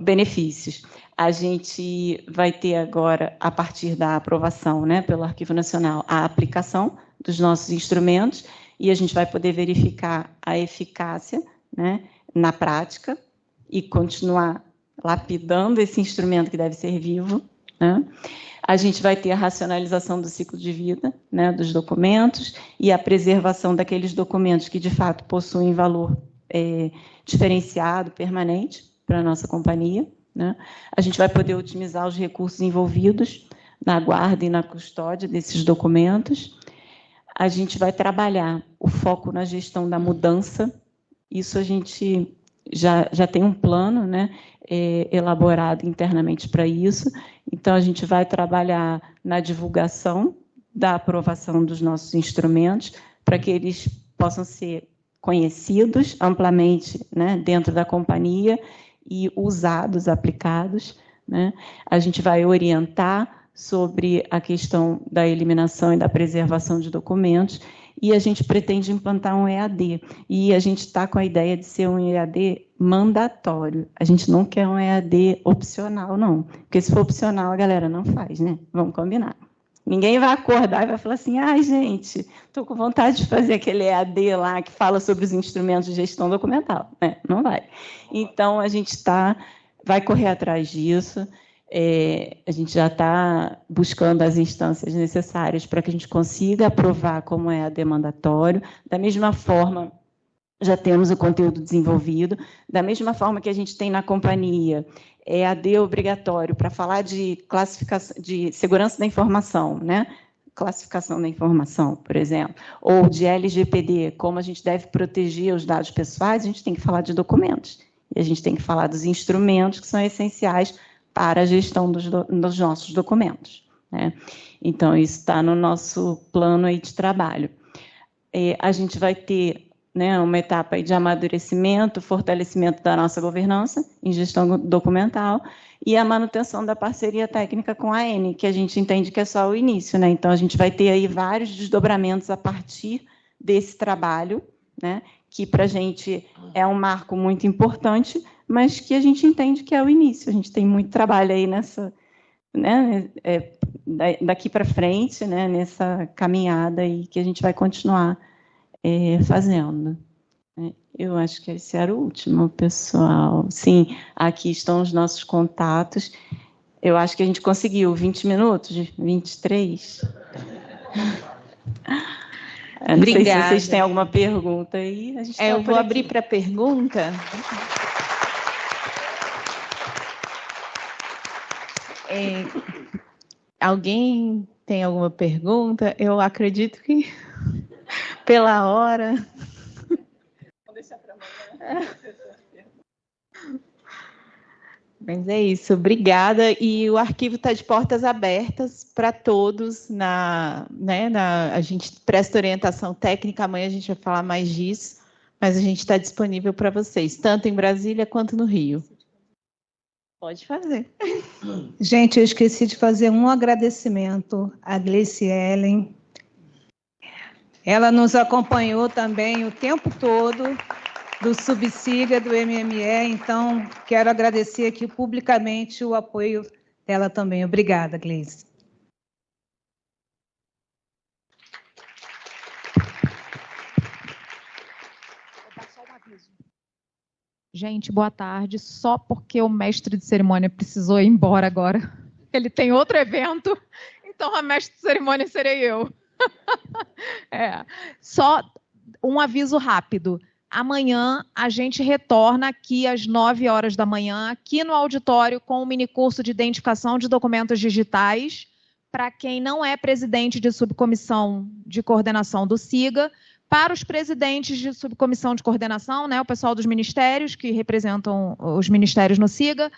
Benefícios. A gente vai ter agora, a partir da aprovação, né, pelo Arquivo Nacional, a aplicação dos nossos instrumentos e a gente vai poder verificar a eficácia, né, na prática, e continuar lapidando esse instrumento que deve ser vivo, né? A gente vai ter a racionalização do ciclo de vida, né, dos documentos e a preservação daqueles documentos que, de fato, possuem valor diferenciado, permanente para a nossa companhia, né? A gente vai poder otimizar os recursos envolvidos na guarda e na custódia desses documentos. A gente vai trabalhar o foco na gestão da mudança. Isso a gente já tem um plano, né, elaborado internamente para isso. Então, a gente vai trabalhar na divulgação da aprovação dos nossos instrumentos para que eles possam ser conhecidos amplamente, né, dentro da companhia e usados, aplicados, né? A gente vai orientar sobre a questão da eliminação e da preservação de documentos e a gente pretende implantar um EAD. E a gente está com a ideia de ser um EAD mandatório. A gente não quer um EAD opcional, não. Porque se for opcional, a galera não faz, né? Vamos combinar. Ninguém vai acordar e vai falar assim, ai, gente, estou com vontade de fazer aquele EAD lá que fala sobre os instrumentos de gestão documental. Né? Não vai. Então, a gente vai correr atrás disso. A gente já está buscando as instâncias necessárias para que a gente consiga aprovar como EAD mandatório. Da mesma forma, já temos o conteúdo desenvolvido. Da mesma forma que a gente tem na companhia EAD obrigatório para falar de classificação, de segurança da informação, né? Classificação da informação, por exemplo, ou de LGPD, como a gente deve proteger os dados pessoais, a gente tem que falar de documentos. E a gente tem que falar dos instrumentos que são essenciais para a gestão dos nossos documentos, né? Então, isso está no nosso plano aí de trabalho. A gente vai ter, né, uma etapa aí de amadurecimento, fortalecimento da nossa governança em gestão documental e a manutenção da parceria técnica com a AN, que a gente entende que é só o início, né? Então, a gente vai ter aí vários desdobramentos a partir desse trabalho, né, que para a gente é um marco muito importante, mas que a gente entende que é o início. A gente tem muito trabalho aí nessa, né, daqui para frente, né, nessa caminhada aí que a gente vai continuar fazendo. Eu acho que esse era o último, pessoal. Sim, aqui estão os nossos contatos. Eu acho que a gente conseguiu 20 minutos, 23. Eu não sei se vocês têm alguma pergunta aí. Eu vou abrir para pergunta. Alguém tem alguma pergunta? Eu acredito que pela hora. Vou deixar para amanhã. Mas é isso, obrigada. E o arquivo está de portas abertas para todos. A gente presta orientação técnica, amanhã a gente vai falar mais disso, mas a gente está disponível para vocês, tanto em Brasília quanto no Rio. Pode fazer. Gente, eu esqueci de fazer um agradecimento à Gleice Ellen. Ela nos acompanhou também o tempo todo, do Subsiga, do MME, então quero agradecer aqui publicamente o apoio dela também. Obrigada, Gleice. Vou dar só um aviso. Gente, boa tarde. Só porque o mestre de cerimônia precisou ir embora agora. Ele tem outro evento, então a mestre de cerimônia serei eu. Só um aviso rápido. Amanhã a gente retorna aqui às 9 horas da manhã, aqui no auditório, com o minicurso de identificação de documentos digitais, para quem não é presidente de subcomissão de coordenação do SIGA, para os presidentes de subcomissão de coordenação, né, o pessoal dos ministérios, que representam os ministérios no SIGA,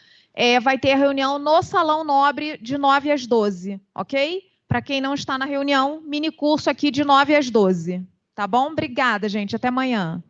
vai ter a reunião no Salão Nobre de 9 às 12, ok? Para quem não está na reunião, minicurso aqui de 9 às 12. Tá bom? Obrigada, gente. Até amanhã.